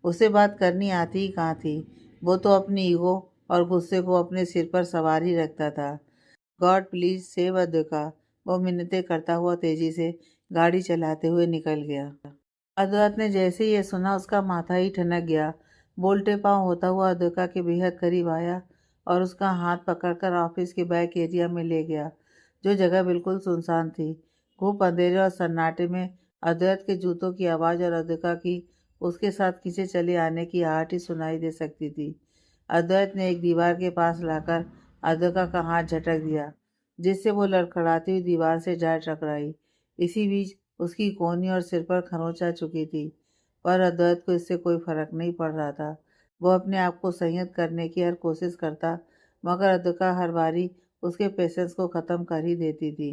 उसे बात करनी आती ही कहाँ थी। वो तो अपनी ईगो और गुस्से को अपने सिर पर सवार ही रखता था। गॉड प्लीज सेव अद्विका, वो मिन्नतें करता हुआ तेजी से गाड़ी चलाते हुए निकल गया। अद्वैत ने जैसे ही ये सुना उसका माथा ही ठनक गया। बोलते पाँव होता हुआ अद्विका के बेहद करीब आया और उसका हाथ पकड़कर ऑफिस के बैक एरिया में ले गया, जो जगह बिल्कुल सुनसान थी। खूब अंधेरे और सन्नाटे में अद्वैत के जूतों की आवाज़ और अद्विका की उसके साथ खींचे चले आने की आहट ही सुनाई दे सकती थी। अद्वैत ने एक दीवार के पास लाकर अद्विका का हाथ झटक दिया, जिससे वो लड़खड़ाती हुई दीवार से जा टकराई। इसी बीच उसकी कोहनी और सिर पर खरोंच आ चुकी थी, पर अद्वैत को इससे कोई फर्क नहीं पड़ रहा था। वो अपने आप को संयत करने की हर कोशिश करता, मगर अद्विका हर बारी उसके पेशेंस को ख़त्म कर ही देती थी।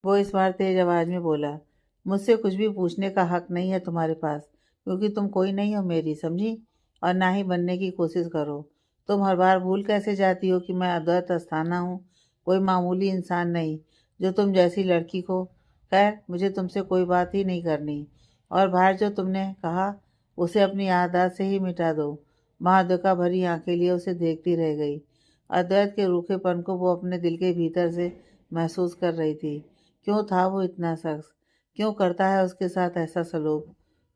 वो इस बार तेज आवाज़ में बोला, मुझसे कुछ भी पूछने का हक नहीं है तुम्हारे पास, क्योंकि तुम कोई नहीं हो मेरी, समझी? और ना ही बनने की कोशिश करो। तुम हर बार भूल कैसे जाती हो कि मैं अद्वैत अस्थाना हूँ, कोई मामूली इंसान नहीं, जो तुम जैसी लड़की को। खैर, मुझे तुमसे कोई बात ही नहीं करनी। और बाहर जो तुमने कहा, उसे अपनी याददाश्त से ही मिटा दो। महाअद्विका भरी आंखें लिए उसे देखती रह गई। अद्वैत के रूखेपन को वो अपने दिल के भीतर से महसूस कर रही थी। क्यों था वो इतना सख्त? क्यों करता है उसके साथ ऐसा सलूक?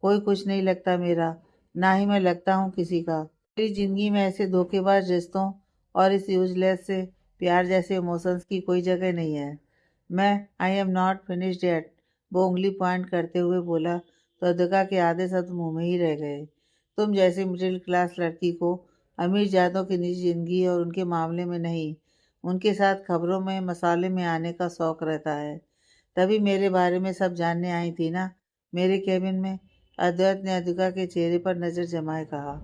कोई कुछ नहीं लगता मेरा, ना ही मैं लगता हूँ किसी का। मेरी ज़िंदगी में ऐसे धोखेबाज रिश्तों और इस यूजलेस से प्यार जैसे इमोशंस की कोई जगह नहीं है। I am not finished yet, वो उंगली पॉइंट करते हुए बोला तो अद्विका के आधे शब्द मुंह में ही रह गए। तुम जैसी मिडिल क्लास लड़की को अमीर जातों की निजी जिंदगी और उनके मामले में नहीं, उनके साथ खबरों में मसाले में आने का शौक रहता है। तभी मेरे बारे में सब जानने आई थी ना, मेरे केबिन में। अद्वैत ने अद्विका के चेहरे पर नजर जमाए कहा।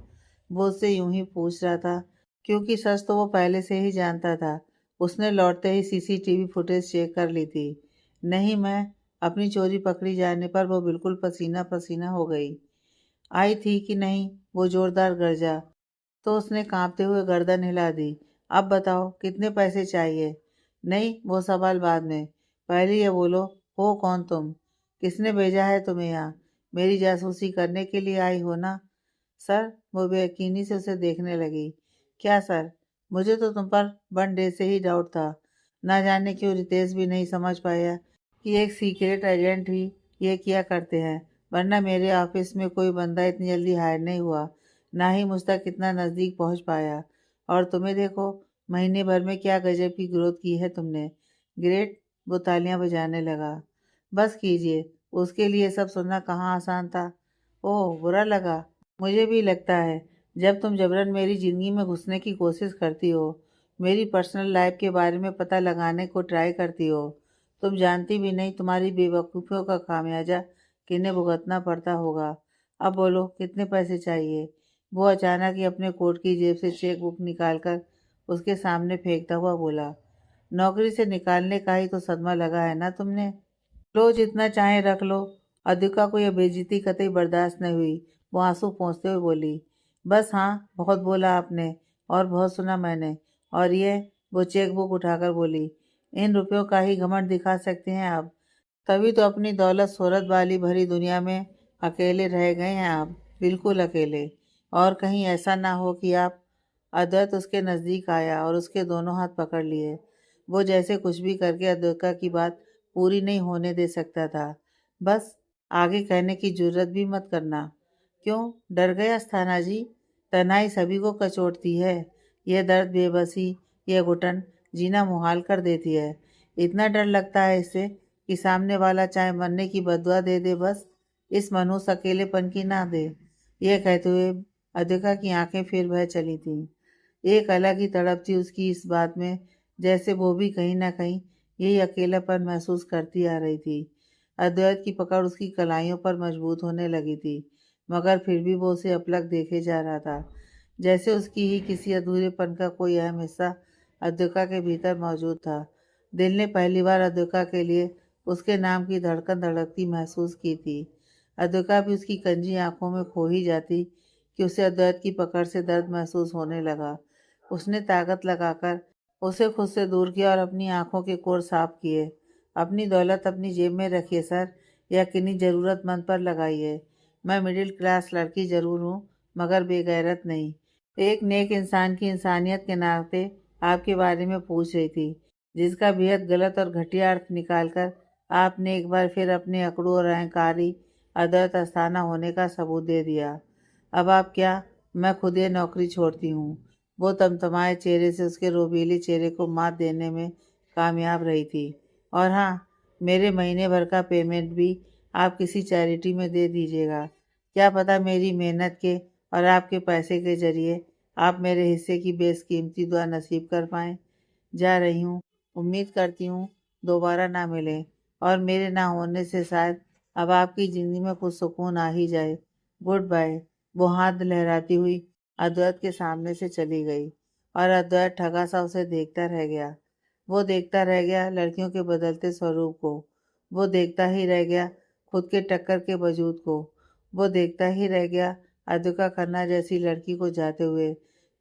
वो उससे यूं ही पूछ रहा था क्योंकि सच तो वो पहले से ही जानता था। उसने लौटते ही सीसीटीवी फुटेज चेक कर ली थी। नहीं, मैं अपनी चोरी पकड़ी जाने पर वो बिल्कुल पसीना पसीना हो गई। आई थी कि नहीं, वो जोरदार गरजा तो उसने कांपते हुए गर्दन हिला दी। अब बताओ कितने पैसे चाहिए? नहीं, वो सवाल बाद में। पहले ये बोलो, हो कौन तुम? किसने भेजा है तुम्हें यहाँ? मेरी जासूसी करने के लिए आई हो ना? सर, वो बेयकीनी से उसे देखने लगी। क्या सर? मुझे तो तुम पर वन डे से ही डाउट था। ना जाने क्यों रितेश भी नहीं समझ पाया कि एक सीक्रेट एजेंट ही ये किया करते हैं, वरना मेरे ऑफिस में कोई बंदा इतनी जल्दी हायर नहीं हुआ, ना ही मुझ तक इतना नज़दीक पहुंच पाया। और तुम्हें देखो, महीने भर में क्या गजब की ग्रोथ की है तुमने। ग्रेट, वो तालियां बजाने लगा। बस कीजिए, उसके लिए सब सुनना कहाँ आसान था। ओह, बुरा लगा। मुझे भी लगता है, जब तुम जबरन मेरी ज़िंदगी में घुसने की कोशिश करती हो, मेरी पर्सनल लाइफ के बारे में पता लगाने को ट्राई करती हो, तुम जानती भी नहीं तुम्हारी बेवकूफ़ियों का खामियाजा किन्हें भुगतना पड़ता होगा। अब बोलो कितने पैसे चाहिए? वो अचानक ही अपने कोट की जेब से चेक बुक निकालकर उसके सामने फेंकता हुआ बोला, नौकरी से निकालने का ही तो सदमा लगा है ना तुमने? लो, जितना चाहे रख लो। अद्विका को यह बेइज्जती कतई बर्दाश्त नहीं हुई। वो आंसू पोंछते हुए बोली, बस हाँ, बहुत बोला आपने और बहुत सुना मैंने। और ये, वो चेक बुक उठाकर बोली, इन रुपयों का ही घमंड दिखा सकते हैं आप? तभी तो अपनी दौलत शोहरत वाली भरी दुनिया में अकेले रह गए हैं आप, बिल्कुल अकेले। और कहीं ऐसा ना हो कि आप। अद्वैत उसके नज़दीक आया और उसके दोनों हाथ पकड़ लिए। वो जैसे कुछ भी करके अद्वैता की बात पूरी नहीं होने दे सकता था। बस आगे कहने की जुर्रत भी मत करना। क्यों? डर गया स्थाना जी? तन्हाई सभी को कचोटती है। यह दर्द, बेबसी, यह घुटन जीना मुहाल कर देती है। इतना डर लगता है इससे कि सामने वाला चाहे मरने की बदुआ दे दे, बस इस मनहूस अकेलेपन की ना दे। यह कहते हुए अद्विका की आंखें फिर बह चली थीं। एक अलग ही तड़प थी उसकी इस बात में, जैसे वो भी कहीं ना कहीं यही अकेलापन महसूस करती आ रही थी। अद्वैत की पकड़ उसकी कलाइयों पर मजबूत होने लगी थी, मगर फिर भी वो उसे अपलक देखे जा रहा था, जैसे उसकी ही किसी अधूरेपन का कोई अहम हिस्सा अद्विका के भीतर मौजूद था। दिल ने पहली बार अद्विका के लिए उसके नाम की धड़कन धड़कती महसूस की थी। अद्विका भी उसकी कंजी आंखों में खो ही जाती कि उसे अद्वैत की पकड़ से दर्द महसूस होने लगा। उसने ताकत लगाकर उसे खुद से दूर किया और अपनी आंखों के कोर साफ किए। अपनी दौलत अपनी जेब में रखिए सर, या किन्हीं ज़रूरतमंद पर लगाइए। मैं मिडिल क्लास लड़की ज़रूर हूँ, मगर बेगैरत नहीं। एक नेक इंसान की इंसानियत के नाते आपके बारे में पूछ रही थी, जिसका बेहद गलत और घटिया अर्थ निकालकर आपने एक बार फिर अपने अकड़ू और अहंकारी अद्वैत अस्थाना होने का सबूत दे दिया। अब आप क्या? मैं खुद ये नौकरी छोड़ती हूँ। वो तमतमाए चेहरे से उसके रोबीले चेहरे को मात देने में कामयाब रही थी। और हाँ, मेरे महीने भर का पेमेंट भी आप किसी चैरिटी में दे दीजिएगा। क्या पता मेरी मेहनत के और आपके पैसे के जरिए आप मेरे हिस्से की बेशकीमती दुआ नसीब कर पाएँ। जा रही हूँ। उम्मीद करती हूँ दोबारा ना मिलें, और मेरे ना होने से शायद अब आपकी ज़िंदगी में कुछ सुकून आ ही जाए। Good bye. वो हाथ लहराती हुई अद्वैत के सामने से चली गई, और अद्वैत ठगा सा उसे देखता रह गया। वो देखता रह गया लड़कियों के बदलते स्वरूप को। वो देखता ही रह गया खुद के टक्कर के वजूद को। वो देखता ही रह गया अद्विका खन्ना जैसी लड़की को जाते हुए,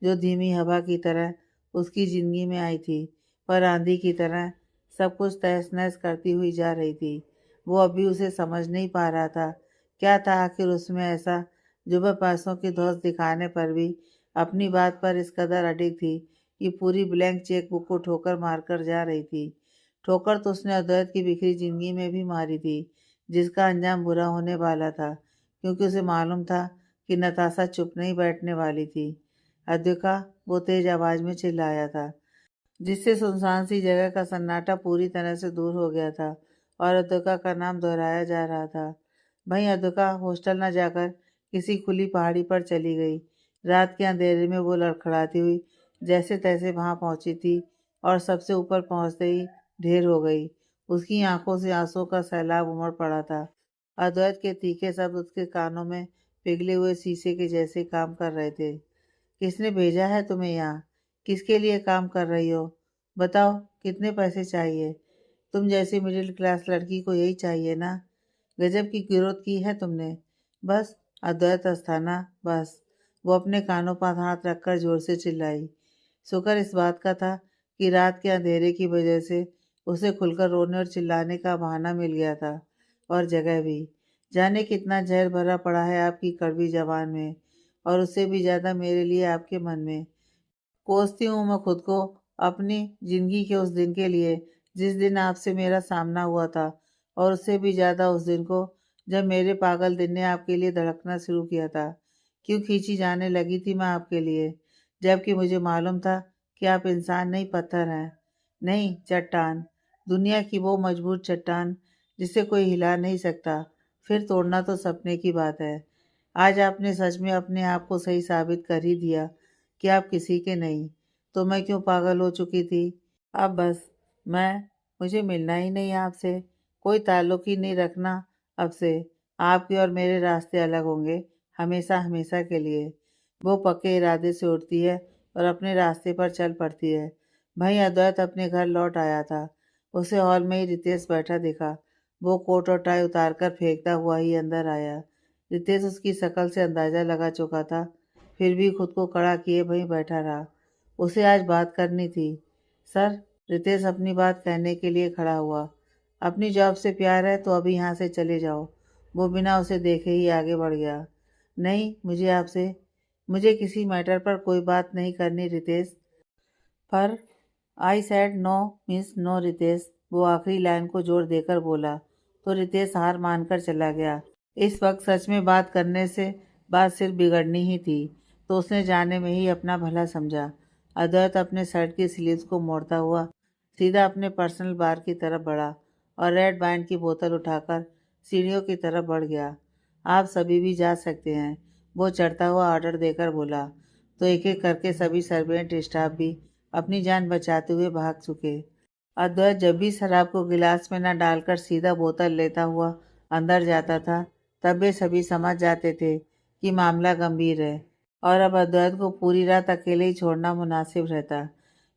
जो धीमी हवा की तरह उसकी ज़िंदगी में आई थी, पर आंधी की तरह सब कुछ तहस-नहस करती हुई जा रही थी। वो अभी उसे समझ नहीं पा रहा था, क्या था आखिर उसमें ऐसा जो वह पैसों की धौंस दिखाने पर भी अपनी बात पर इस कदर अडिग थी कि पूरी ब्लैंक चेक बुक को ठोकर मारकर जा रही थी। ठोकर तो उसने अद्वैत की बिखरी ज़िंदगी में भी मारी थी, जिसका अंजाम बुरा होने वाला था, क्योंकि उसे मालूम था कि नताशा चुप नहीं बैठने वाली थी। अद्विका, वो तेज आवाज़ में चिल्लाया था, जिससे सुनसान सी जगह का सन्नाटा पूरी तरह से दूर हो गया था, और अद्विका का नाम दोहराया जा रहा था। वहीं अद्विका हॉस्टल न जाकर किसी खुली पहाड़ी पर चली गई। रात के अंधेरे में वो लड़खड़ाती हुई जैसे तैसे वहां पहुंची थी, और सबसे ऊपर पहुंचते ही ढेर हो गई। उसकी आंखों से आंसुओं का सैलाब उमड़ पड़ा था। अद्वैत के तीखे शब्द उसके कानों में पिघले हुए शीशे के जैसे काम कर रहे थे। किसने भेजा है तुम्हें यहाँ? किसके लिए काम कर रही हो? बताओ, कितने पैसे चाहिए? तुम जैसी मिडिल क्लास लड़की को यही चाहिए ना? गजब की गिरोथ की है तुमने। बस, अद्वैत अस्थाना, बस। वो अपने कानों पर हाथ रखकर जोर से चिल्लाई। शुक्र इस बात का था कि रात के अंधेरे की वजह से उसे खुलकर रोने और चिल्लाने का बहाना मिल गया था, और जगह भी। जाने कितना जहर भरा पड़ा है आपकी कड़वी जबान में, और उससे भी ज़्यादा मेरे लिए आपके मन में। कोसती हूँ मैं खुद को अपनी ज़िंदगी के उस दिन के लिए जिस दिन आपसे मेरा सामना हुआ था, और उससे भी ज़्यादा उस दिन को जब मेरे पागल दिल ने आपके लिए धड़कना शुरू किया था। क्यों खींची जाने लगी थी मैं आपके लिए, जबकि मुझे मालूम था कि आप इंसान नहीं, पत्थर हैं। नहीं, चट्टान। दुनिया की वो मजबूत चट्टान जिसे कोई हिला नहीं सकता, फिर तोड़ना तो सपने की बात है। आज आपने सच में अपने आप को सही साबित कर ही दिया कि आप किसी के नहीं। तो मैं क्यों पागल हो चुकी थी? अब बस, मैं मुझे मिलना ही नहीं आपसे, कोई ताल्लुक ही नहीं रखना अब से। आपके और मेरे रास्ते अलग होंगे, हमेशा हमेशा के लिए। वो पक्के इरादे से उठती है और अपने रास्ते पर चल पड़ती है। भाई अद्वैत अपने घर लौट आया था। उसे हॉल में ही रितेश बैठा दिखा। वो कोट और टाई उतार कर फेंकता हुआ ही अंदर आया। रितेश उसकी शक्ल से अंदाजा लगा चुका था, फिर भी खुद को कड़ा किए वहीं बैठा रहा। उसे आज बात करनी थी। सर, रितेश अपनी बात कहने के लिए खड़ा हुआ। अपनी जॉब से प्यार है तो अभी यहाँ से चले जाओ। वो बिना उसे देखे ही आगे बढ़ गया। नहीं, मुझे किसी मैटर पर कोई बात नहीं करनी रितेश। पर I said no means no Ritesh, वो आखिरी लाइन को जोर देकर बोला तो रितेश हार मानकर चला गया। इस वक्त सच में बात करने से बात सिर्फ बिगड़नी ही थी, तो उसने जाने में ही अपना भला समझा। अद्वैत अपने शर्ट की स्लीव्स को मोड़ता हुआ सीधा अपने पर्सनल बार की तरफ बढ़ा और रेड वाइन की बोतल उठाकर सीढ़ियों की तरफ बढ़ गया। आप सभी भी जा सकते हैं, वो चढ़ता हुआ ऑर्डर देकर बोला तो एक एक करके सभी सर्वेंट स्टाफ भी अपनी जान बचाते हुए भाग चुके। अद्वैत जब भी शराब को गिलास में न डालकर सीधा बोतल लेता हुआ अंदर जाता था, तब वे सभी समझ जाते थे कि मामला गंभीर है और अब अद्वैत को पूरी रात अकेले ही छोड़ना मुनासिब रहता,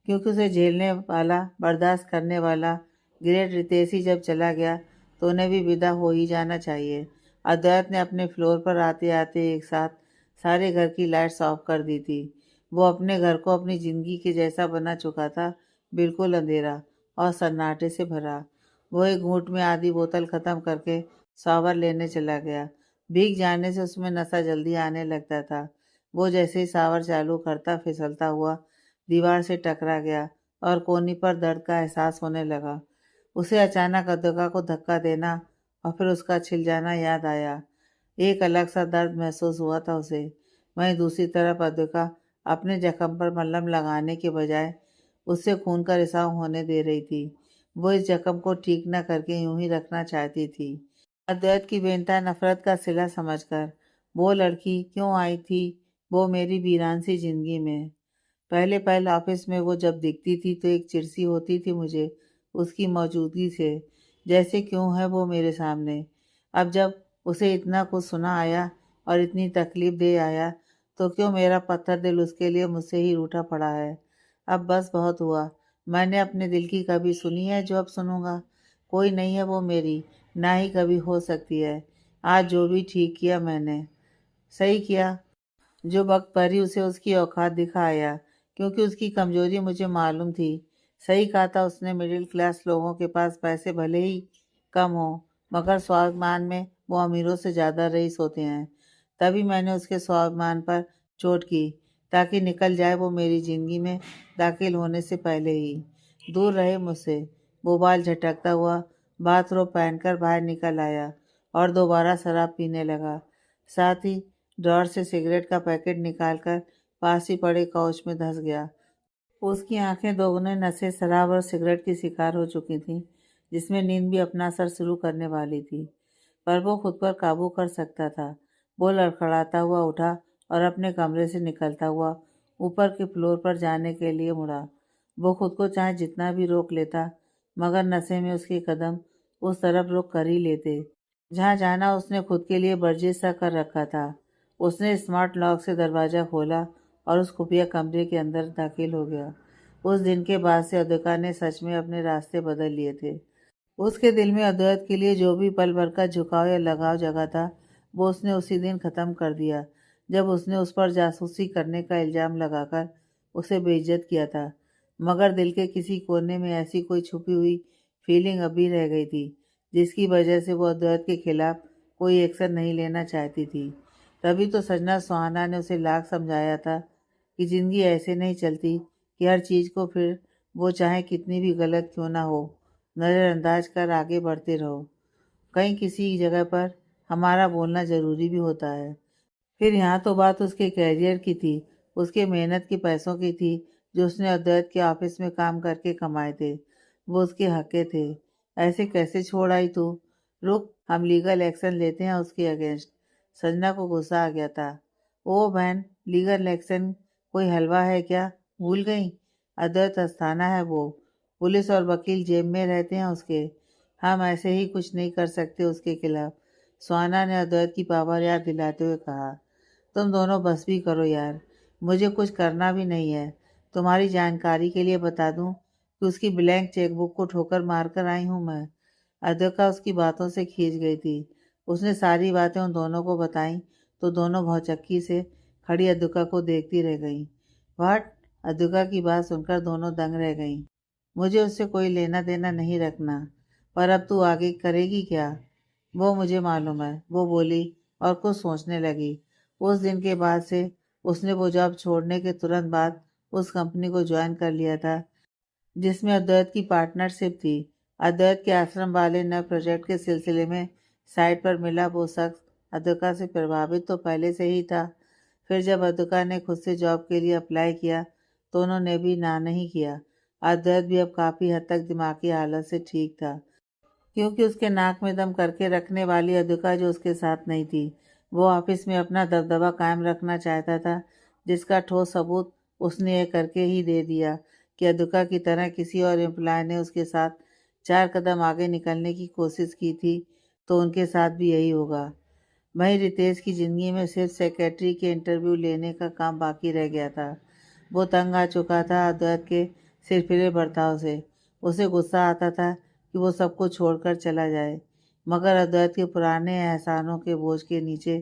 क्योंकि उसे झेलने वाला, बर्दाश्त करने वाला ग्रेट रितेश ही जब चला गया तो उन्हें भी विदा हो ही जाना चाहिए। अद्वैत ने अपने फ्लोर पर आते आते एक साथ सारे घर की लाइट्स ऑफ कर दी थी। वो अपने घर को अपनी ज़िंदगी के जैसा बना चुका था, बिल्कुल अंधेरा और सन्नाटे से भरा। वो एक घूंट में आधी बोतल ख़त्म करके शॉवर लेने चला गया। भीग जाने से उसमें नशा जल्दी आने लगता था। वो जैसे ही शॉवर चालू करता फिसलता हुआ दीवार से टकरा गया और कोहनी पर दर्द का एहसास होने लगा। उसे अचानक अद्विका को धक्का देना और फिर उसका छिल जाना याद आया। एक अलग सा दर्द महसूस हुआ था उसे। वहीं दूसरी तरफ अद्विका अपने जख्म पर मलहम लगाने के बजाय उससे खून का रिसाव होने दे रही थी। वो इस जख्म को ठीक न करके यूं ही रखना चाहती थी। अद्वैत की बेनता नफरत का सिला समझकर, वो लड़की क्यों आई थी वो मेरी वीरान सी जिंदगी में। पहले पहले ऑफिस में वो जब दिखती थी तो एक चिड़सी होती थी मुझे उसकी मौजूदगी से, जैसे क्यों है वो मेरे सामने। अब जब उसे इतना कुछ सुना आया और इतनी तकलीफ दे आया, तो क्यों मेरा पत्थर दिल उसके लिए मुझसे ही रूठा पड़ा है। अब बस बहुत हुआ। मैंने अपने दिल की कभी सुनी है जो अब सुनूंगा? कोई नहीं है वो मेरी, ना ही कभी हो सकती है। आज जो भी ठीक किया मैंने, सही किया। जो वक्त पर ही उसे उसकी औकात दिखाया, क्योंकि उसकी कमजोरी मुझे मालूम थी। सही कहा था उसने, मिडिल क्लास लोगों के पास पैसे भले ही कम हो, मगर स्वाभिमान में वो अमीरों से ज़्यादा रईस होते हैं। तभी मैंने उसके स्वाभिमान पर चोट की, ताकि निकल जाए वो मेरी ज़िंदगी में दाखिल होने से पहले ही। दूर रहे मुझसे। वो बाल झटकता हुआ बाथरोब पहनकर बाहर निकल आया और दोबारा शराब पीने लगा। साथ ही ड्रॉर से सिगरेट का पैकेट निकालकर पास ही पड़े काउच में धंस गया। उसकी आंखें दोगुने नशे, शराब और सिगरेट की शिकार हो चुकी थीं, जिसमें नींद भी अपना असर शुरू करने वाली थी। पर वो खुद पर काबू कर सकता था। वो लड़खड़ाता हुआ उठा और अपने कमरे से निकलता हुआ ऊपर के फ्लोर पर जाने के लिए मुड़ा। वो खुद को चाहे जितना भी रोक लेता, मगर नशे में उसके कदम उस तरफ रुख कर ही लेते जहाँ जाना उसने खुद के लिए बर्जिश सा कर रखा था। उसने स्मार्ट लॉक से दरवाज़ा खोला और उस खुफिया कमरे के अंदर दाखिल हो गया। उस दिन के बाद से अद्विका ने सच में अपने रास्ते बदल लिए थे। उसके दिल में अद्वैत के लिए जो भी पल भर का झुकाव या लगाव जगा था, वो उसने उसी दिन ख़त्म कर दिया, जब उसने उस पर जासूसी करने का इल्ज़ाम लगाकर उसे बेइज्जत किया था। मगर दिल के किसी कोने में ऐसी कोई छुपी हुई फीलिंग अभी रह गई थी, जिसकी वजह से वो अद्वैत के खिलाफ कोई एक्शन नहीं लेना चाहती थी। तभी तो सजना सुहाना ने उसे लाख समझाया था कि ज़िंदगी ऐसे नहीं चलती कि हर चीज़ को फिर वो चाहे कितनी भी गलत क्यों ना हो, नज़रअंदाज कर आगे बढ़ते रहो। कहीं किसी जगह पर हमारा बोलना ज़रूरी भी होता है। फिर यहाँ तो बात उसके कैरियर की थी, उसके मेहनत के पैसों की थी, जो उसने अद्वैत के ऑफिस में काम करके कमाए थे। वो उसके हक के थे। ऐसे कैसे छोड़ आई तू? रुक, हम लीगल एक्शन लेते हैं उसके अगेंस्ट। संजना को गुस्सा आ गया था। ओ बहन, लीगल एक्शन कोई हलवा है क्या? भूल गई? अद्वैत अस्थाना है वो। पुलिस और वकील जेब में रहते हैं उसके। हम ऐसे ही कुछ नहीं कर सकते उसके खिलाफ। सुहाना ने अद्वैत की पावर याद दिलाते हुए कहा। तुम दोनों बस भी करो यार, मुझे कुछ करना भी नहीं है। तुम्हारी जानकारी के लिए बता दूं कि उसकी ब्लैंक चेकबुक को ठोकर मारकर आई हूं मैं। अद्विका उसकी बातों से खींच गई थी। उसने सारी बातें उन दोनों को बताईं तो दोनों भौचक्की से खड़ी अद्विका को देखती रह गईं। वाट? अद्विका की बात सुनकर दोनों दंग रह गईं। मुझे उससे कोई लेना देना नहीं रखना, पर अब तू आगे करेगी क्या? वो मुझे मालूम है, वो बोली और कुछ सोचने लगी। उस दिन के बाद से उसने वो जॉब छोड़ने के तुरंत बाद उस कंपनी को ज्वाइन कर लिया था जिसमें अद्वैत की पार्टनरशिप थी। अद्वैत के आश्रम वाले नए प्रोजेक्ट के सिलसिले में साइट पर मिला वो शख्स अद्विका से प्रभावित तो पहले से ही था। फिर जब अद्विका ने खुद से जॉब के लिए अप्लाई किया तो उन्होंने भी ना नहीं किया। अद्वैत भी अब काफ़ी हद तक दिमागी हालत से ठीक था, क्योंकि उसके नाक में दम करके रखने वाली अद्विका जो उसके साथ नहीं थी। वो ऑफिस में अपना दबदबा कायम रखना चाहता था, जिसका ठोस सबूत उसने ये करके ही दे दिया कि अद्विका की तरह किसी और एम्प्लॉय ने उसके साथ 4 कदम आगे निकलने की कोशिश की थी तो उनके साथ भी यही होगा। वहीं रितेश की ज़िंदगी में सिर्फ सेक्रेटरी के इंटरव्यू लेने का काम बाकी रह गया था। वो तंग आ चुका था अद्वैत के सिरफिरे बर्ताव से। उसे गुस्सा आता था कि वो सब कुछ छोड़कर चला जाए, मगर अद्वैत के पुराने एहसानों के बोझ के नीचे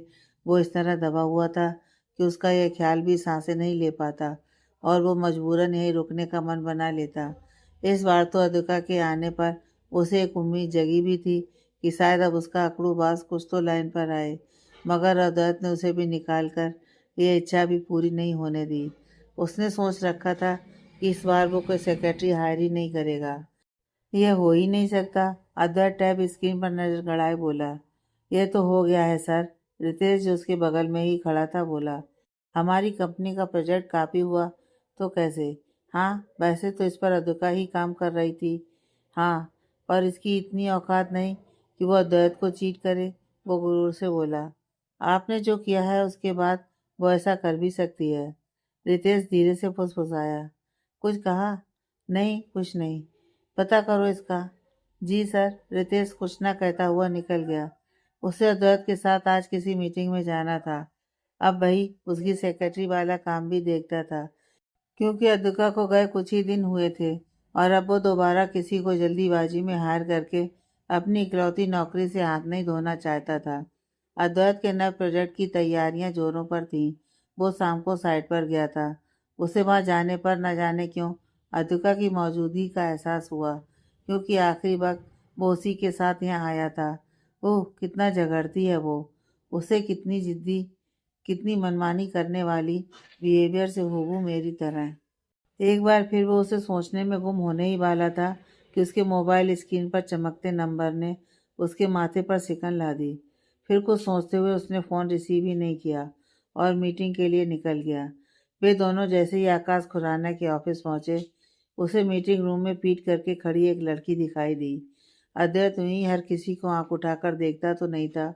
वो इस तरह दबा हुआ था कि उसका यह ख्याल भी सांसें नहीं ले पाता और वो मजबूरन यहीं रुकने का मन बना लेता। इस बार तो अद्विका के आने पर उसे एक उम्मीद जगी भी थी कि शायद अब उसका अकड़ूबाज कुछ तो लाइन पर आए, मगर अद्वैत ने उसे भी निकाल कर यह इच्छा भी पूरी नहीं होने दी। उसने सोच रखा था कि इस बार वो कोई सेक्रेटरी हायर ही नहीं करेगा। यह हो ही नहीं सकता। अद्वैत टैब स्क्रीन पर नजर गड़ाए बोला। यह तो हो गया है सर। रितेश जो उसके बगल में ही खड़ा था बोला। हमारी कंपनी का प्रोजेक्ट काफ़ी हुआ तो कैसे? हाँ, वैसे तो इस पर अद्विका ही काम कर रही थी। हाँ, पर इसकी इतनी औकात नहीं कि वो अद्वैत को चीट करे, वो गुरूर से बोला। आपने जो किया है उसके बाद वो ऐसा कर भी सकती है। रितेश धीरे से फुसफुसाया। कुछ कहा? नहीं, कुछ नहीं। पता करो इसका। जी सर। रितेश कुछ न कहता हुआ निकल गया। उसे अद्वैत के साथ आज किसी मीटिंग में जाना था। अब वही उसकी सेक्रेटरी वाला काम भी देखता था, क्योंकि अद्विका को गए कुछ ही दिन हुए थे और अब वो दोबारा किसी को जल्दीबाजी में हायर करके अपनी इकलौती नौकरी से हाथ नहीं धोना चाहता था। अद्वैत के नए प्रोजेक्ट की तैयारियां जोरों पर थीं। वो शाम को साइट पर गया था। उसे वहां जाने पर न जाने क्यों अद्विका की मौजूदगी का एहसास हुआ, क्योंकि आखिरी वक्त वो उसी के साथ यहाँ आया था। ओह, कितना झगड़ती है वो। उसे कितनी जिद्दी, कितनी मनमानी करने वाली बिहेवियर से हूबहू मेरी तरह। एक बार फिर वो उसे सोचने में गुम होने ही वाला था कि उसके मोबाइल स्क्रीन पर चमकते नंबर ने उसके माथे पर सिकन ला दी। फिर कुछ सोचते हुए उसने फ़ोन रिसीव ही नहीं किया और मीटिंग के लिए निकल गया। वे दोनों जैसे ही आकाश खुराना के ऑफिस पहुंचे, उसे मीटिंग रूम में पीट करके खड़ी एक लड़की दिखाई दी। अद्वैत यूं हर किसी को आंख उठाकर देखता तो नहीं था,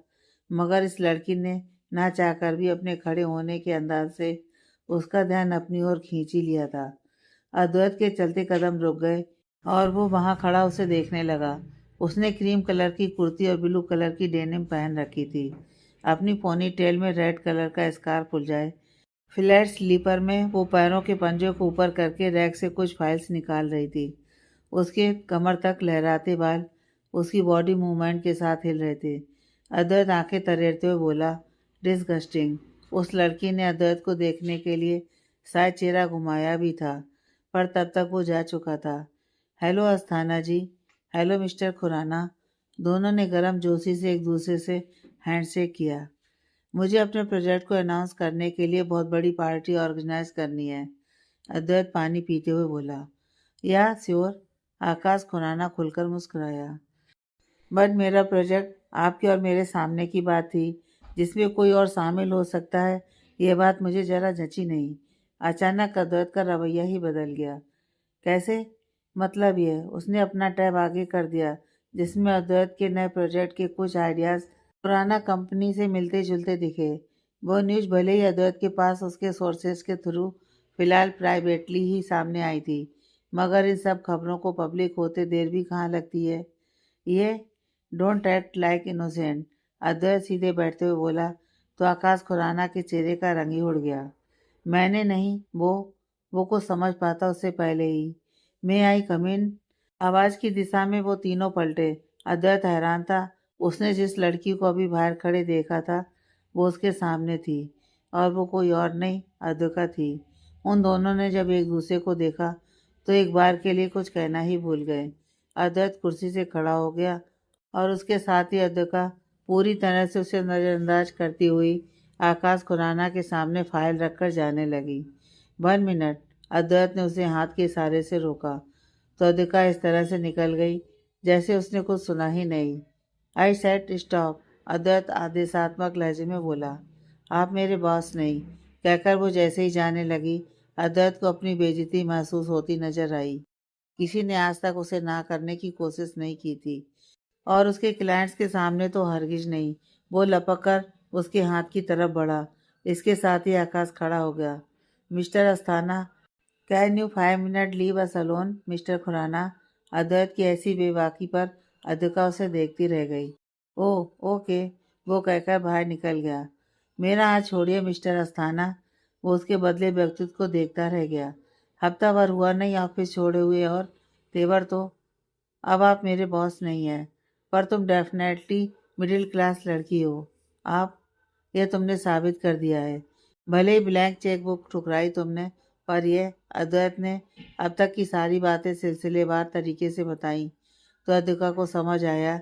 मगर इस लड़की ने ना चाहकर भी अपने खड़े होने के अंदाज से उसका ध्यान अपनी ओर खींच ही लिया था। अद्वैत के चलते कदम रुक गए और वो वहां खड़ा उसे देखने लगा। उसने क्रीम कलर की कुर्ती और ब्लू कलर की डेनिम पहन रखी थी। अपनी पोनी टेल में रेड कलर का स्कार्फ उलझाए फ्लैट स्लीपर में वो पैरों के पंजों को ऊपर करके रैक से कुछ फाइल्स निकाल रही थी। उसके कमर तक लहराते बाल उसकी बॉडी मूवमेंट के साथ हिल रहे थे। अद्वैत आंखें तरेरते हुए बोला, डिस्गस्टिंग। उस लड़की ने अद्वैत को देखने के लिए शायद चेहरा घुमाया भी था, पर तब तक वो जा चुका था। Hello Asthana ji. Hello mister Khurana. दोनों ने गर्म जोशी से एक दूसरे से हैंडशेक किया। मुझे अपने प्रोजेक्ट को अनाउंस करने के लिए बहुत बड़ी पार्टी ऑर्गेनाइज करनी है, अद्वैत पानी पीते हुए बोला। या श्योर, आकाश खुराना खुलकर मुस्कुराया। बट मेरा प्रोजेक्ट आपके और मेरे सामने की बात थी, जिसमें कोई और शामिल हो सकता है, यह बात मुझे जरा जची नहीं। अचानक अद्वैत का रवैया ही बदल गया। कैसे? मतलब ये, उसने अपना टैब आगे कर दिया, जिसमें अद्वैत के नए प्रोजेक्ट के कुछ आइडियाज़ पुराना कंपनी से मिलते जुलते दिखे। वो न्यूज़ भले ही अद्वैत के पास उसके सोर्सेज के थ्रू फिलहाल प्राइवेटली ही सामने आई थी, मगर इन सब खबरों को पब्लिक होते देर भी कहाँ लगती है। ये डोंट एक्ट लाइक इनोसेंट, अद्वैत सीधे बैठते हुए बोला तो आकाश खुराना के चेहरे का रंग ही उड़ गया। मैंने नहीं, वो कुछ समझ पाता उससे पहले ही। मैं आई कम इन। आवाज़ की दिशा में वो तीनों पलटे। अद्वैत हैरान था। उसने जिस लड़की को अभी बाहर खड़े देखा था वो उसके सामने थी, और वो कोई और नहीं, अद्विका थी। उन दोनों ने जब एक दूसरे को देखा तो एक बार के लिए कुछ कहना ही भूल गए। अद्वैत कुर्सी से खड़ा हो गया और उसके साथ ही अद्विका पूरी तरह से उसे नज़रअंदाज करती हुई आकाश खुराना के सामने फाइल रखकर जाने लगी। 1 मिनट, अद्वैत ने उसे हाथ के इशारे से रोका तो अद्विका इस तरह से निकल गई जैसे उसने कुछ सुना ही नहीं। आई सेड स्टॉप, अद्वैत आदेशात्मक लहजे में बोला। आप मेरे बॉस नहीं, कहकर वो जैसे ही जाने लगी, अद्वैत को अपनी बेइज्जती महसूस होती नजर आई। किसी ने आज तक उसे ना करने की कोशिश नहीं की थी और उसके क्लाइंट्स के सामने तो हरगिज नहीं। वो लपक कर उसके हाथ की तरफ बढ़ा। इसके साथ ही आकाश खड़ा हो गया। Mister Asthana, can you 5 minute leave us alone mister Khurana. Advait की ऐसी बेबाकी पर अद्विका उसे देखती रह गई। ओह ओके, वो कहकर बाहर निकल गया। मेरा हाथ छोड़िए मिस्टर अस्थाना। वो उसके बदले व्यक्तित्व को देखता रह गया। हफ्ता भर हुआ नहीं ऑफिस छोड़े हुए और तेवर तो अब आप मेरे बॉस नहीं हैं, पर तुम डेफिनेटली मिडिल क्लास लड़की हो। आप यह तुमने साबित कर दिया है। भले ही ब्लैंक चेक बुक ठुकराई तुमने, पर यह अद्वैत ने अब तक की सारी बातें सिलसिलेवार तरीके से बताई तो अद्विका को समझ आया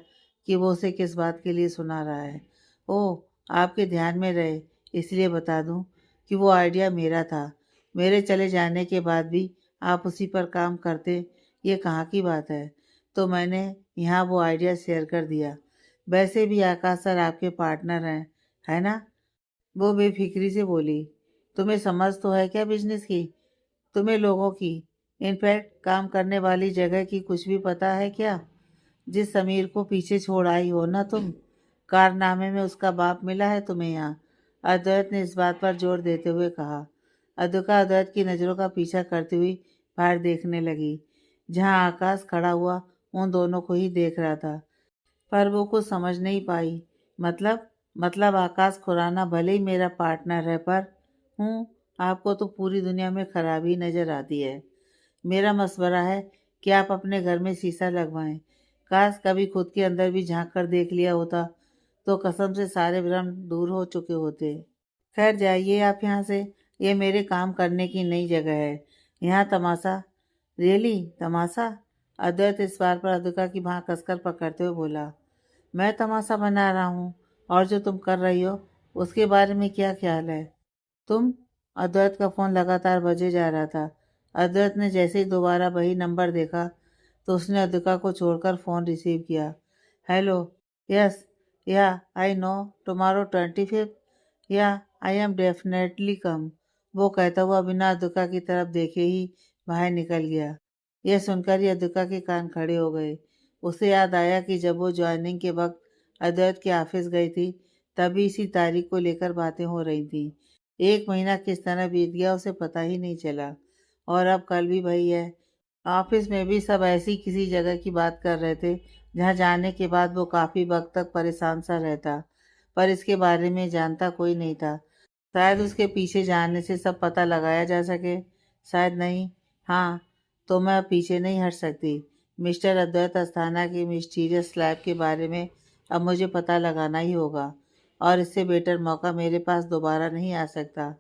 कि वो उसे किस बात के लिए सुना रहा है। ओह, आपके ध्यान में रहे इसलिए बता दूं कि वो आइडिया मेरा था। मेरे चले जाने के बाद भी आप उसी पर काम करते, ये कहाँ की बात है। तो मैंने यहाँ वो आइडिया शेयर कर दिया। वैसे भी आकाश सर आपके पार्टनर हैं, है ना। वो बेफिक्री से बोली। तुम्हें समझ तो है क्या बिजनेस की, तुम्हें लोगों की, इनफैक्ट काम करने वाली जगह की कुछ भी पता है क्या। जिस समीर को पीछे छोड़ आई हो ना तुम, कारनामे में उसका बाप मिला है तुम्हें यहाँ। अद्वैत ने इस बात पर जोर देते हुए कहा। अद्विका अद्वैत की नज़रों का पीछा करती हुई बाहर देखने लगी, जहाँ आकाश खड़ा हुआ उन दोनों को ही देख रहा था, पर वो कुछ समझ नहीं पाई। मतलब आकाश खुराना भले ही मेरा पार्टनर है, पर हूँ, आपको तो पूरी दुनिया में खराबी नज़र आती है। मेरा मशवरा है कि आप अपने घर में शीशा लगवाएं। काश कभी खुद के अंदर भी झांक कर देख लिया होता तो कसम से सारे भ्रम दूर हो चुके होते। खैर जाइए आप यहाँ से, ये मेरे काम करने की नई जगह है। यहाँ तमाशा, रियली तमाशा। अद्वैत इस बार पर अद्विका की बाँह कसकर पकड़ते हुए बोला। मैं तमाशा बना रहा हूँ, और जो तुम कर रही हो उसके बारे में क्या ख्याल है तुम। अद्वैत का फ़ोन लगातार बजे जा रहा था। अद्वैत ने जैसे ही दोबारा वही नंबर देखा तो उसने अद्विका को छोड़कर फ़ोन रिसीव किया। हेलो, यस, या आई नो, टुमारो 25th, या आई एम डेफिनेटली कम, वो कहता हुआ बिना अद्विका की तरफ देखे ही बाहर निकल गया। यह सुनकर ही अद्विका के कान खड़े हो गए। उसे याद आया कि जब वो ज्वाइनिंग के वक्त अद्वैत के ऑफिस गई थी, तभी इसी तारीख को लेकर बातें हो रही थी। 1 महीना किस तरह बीत गया उसे पता ही नहीं चला, और अब कल भी वही है। ऑफिस में भी सब ऐसी किसी जगह की बात कर रहे थे जहाँ जाने के बाद वो काफ़ी वक्त तक परेशान सा रहता, पर इसके बारे में जानता कोई नहीं था। शायद उसके पीछे जाने से सब पता लगाया जा सके, शायद नहीं। हाँ, तो मैं अब पीछे नहीं हट सकती। मिस्टर अद्वैत अस्थाना की मिस्टीरियस लैब के बारे में अब मुझे पता लगाना ही होगा, और इससे बेटर मौका मेरे पास दोबारा नहीं आ सकता,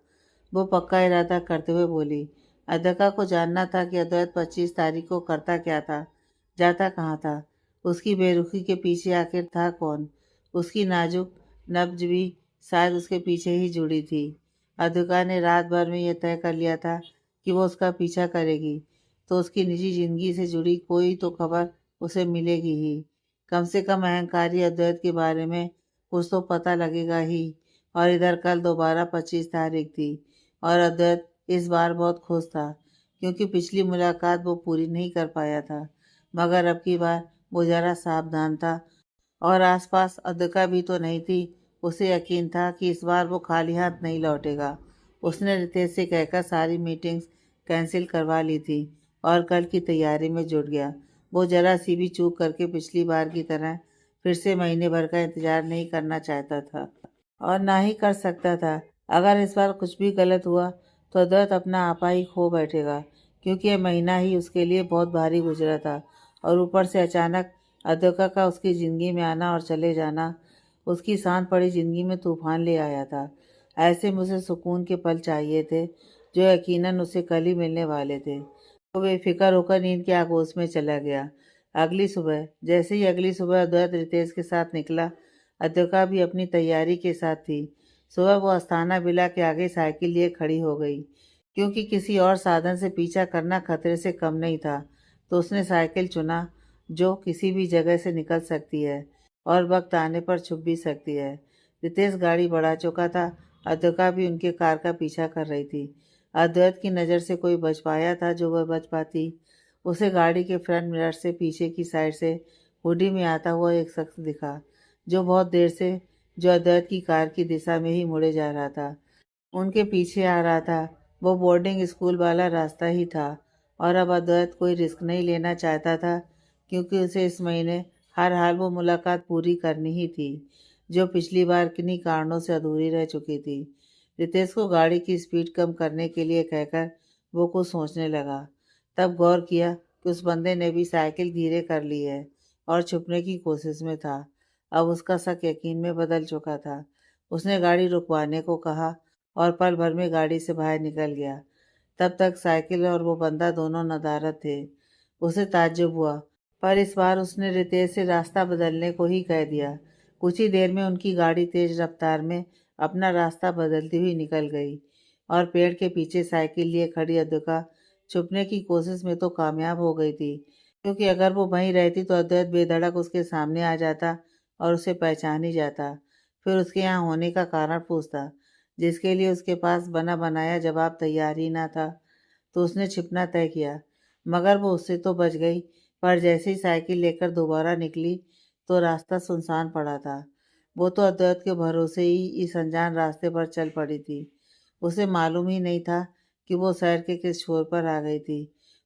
वो पक्का इरादा करते हुए बोली। अद्विका को जानना था कि अद्वैत 25 तारीख को करता क्या था, जाता कहाँ था। उसकी बेरुखी के पीछे आखिर था कौन। उसकी नाजुक नब्ज भी शायद उसके पीछे ही जुड़ी थी। अद्विका ने रात भर में यह तय कर लिया था कि वो उसका पीछा करेगी तो उसकी निजी जिंदगी से जुड़ी कोई तो खबर उसे मिलेगी ही। कम से कम अहंकारी अद्वैत के बारे में कुछ तो पता लगेगा ही। और इधर कल दोबारा 25 तारीख थी और अद्वैत इस बार बहुत खुश था, क्योंकि पिछली मुलाकात वो पूरी नहीं कर पाया था। मगर अब की बार वो ज़रा सावधान था, और आसपास अद्विका भी तो नहीं थी। उसे यकीन था कि इस बार वो खाली हाथ नहीं लौटेगा। उसने रितेश से कहकर सारी मीटिंग्स कैंसिल करवा ली थी और कल की तैयारी में जुट गया। वो जरा सी भी चूक करके पिछली बार की तरह फिर से महीने भर का इंतजार नहीं करना चाहता था, और ना ही कर सकता था। अगर इस बार कुछ भी गलत हुआ तो अद्वैत अपना आपा ही खो बैठेगा, क्योंकि यह महीना ही उसके लिए बहुत भारी गुजरा था, और ऊपर से अचानक अद्विका का उसकी ज़िंदगी में आना और चले जाना उसकी शांत पड़ी ज़िंदगी में तूफान ले आया था। ऐसे में उसे सुकून के पल चाहिए थे, जो यकीनन उसे कल ही मिलने वाले थे। वो बेफिक्र होकर नींद के आगोश में चला गया। अगली सुबह अद्वैत रितेश के साथ निकला अद्विका भी अपनी तैयारी के साथ थी। सुबह वो अस्थाना विला के आगे साइकिल लिए खड़ी हो गई। क्योंकि किसी और साधन से पीछा करना खतरे से कम नहीं था, तो उसने साइकिल चुना जो किसी भी जगह से निकल सकती है और वक्त आने पर छुप भी सकती है। रितेश गाड़ी बढ़ा चुका था। अद्विका भी उनके कार का पीछा कर रही थी। अद्वैत की नज़र से कोई बच पाया था जो वह बच पाती। उसे गाड़ी के फ्रंट मिरर से पीछे की साइड से हुडी में आता हुआ एक शख्स दिखा, जो बहुत देर से जो अद्वैत की कार की दिशा में ही मुड़े जा रहा था, उनके पीछे आ रहा था। वो बोर्डिंग स्कूल वाला रास्ता ही था और अब अद्वैत कोई रिस्क नहीं लेना चाहता था, क्योंकि उसे इस महीने हर हाल वो मुलाकात पूरी करनी ही थी, जो पिछली बार किन्हीं कारणों से अधूरी रह चुकी थी। रितेश को गाड़ी की स्पीड कम करने के लिए कहकर वो कुछ सोचने लगा, तब गौर किया कि उस बंदे ने भी साइकिल धीरे कर ली है और छुपने की कोशिश में था। अब उसका शक यकीन में बदल चुका था। उसने गाड़ी रुकवाने को कहा और पल भर में गाड़ी से बाहर निकल गया। तब तक साइकिल और वो बंदा दोनों नदारद थे। उसे ताज्जुब हुआ, पर इस बार उसने रितेश से रास्ता बदलने को ही कह दिया। कुछ ही देर में उनकी गाड़ी तेज रफ्तार में अपना रास्ता बदलती हुई निकल गई और पेड़ के पीछे साइकिल लिए खड़ी अद्विका छुपने की कोशिश में तो कामयाब हो गई थी, क्योंकि अगर वो वहीं रहती तो अद्वैत बेधड़क उसके सामने आ जाता और उसे पहचान ही जाता। फिर उसके यहाँ होने का कारण पूछता, जिसके लिए उसके पास बना बनाया जवाब तैयार ही ना था। तो उसने छिपना तय किया। मगर वो उससे तो बच गई, पर जैसे ही साइकिल लेकर दोबारा निकली तो रास्ता सुनसान पड़ा था। वो तो अद्वैत के भरोसे ही इस अनजान रास्ते पर चल पड़ी थी। उसे मालूम ही नहीं था कि वो शहर के किस छोर पर आ गई थी।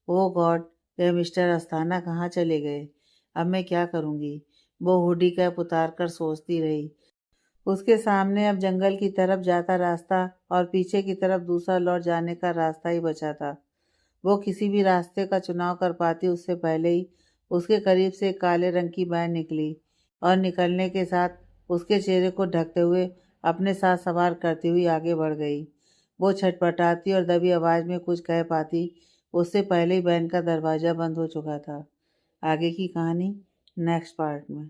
ओ गॉड, ये मिस्टर अस्थाना कहाँ चले गए? अब मैं क्या करूँगी? वो हुडी कैप उतार कर सोचती रही। उसके सामने अब जंगल की तरफ जाता रास्ता और पीछे की तरफ दूसरा लौट जाने का रास्ता ही बचा था। वो किसी भी रास्ते का चुनाव कर पाती उससे पहले ही उसके करीब से एक काले रंग की वैन निकली और निकलने के साथ उसके चेहरे को ढकते हुए अपने साथ सवार करती हुई आगे बढ़ गई। वो छटपटाती और दबी आवाज़ में कुछ कह पाती, उससे पहले ही वैन का दरवाज़ा बंद हो चुका था। आगे की कहानी नेक्स्ट पार्ट में।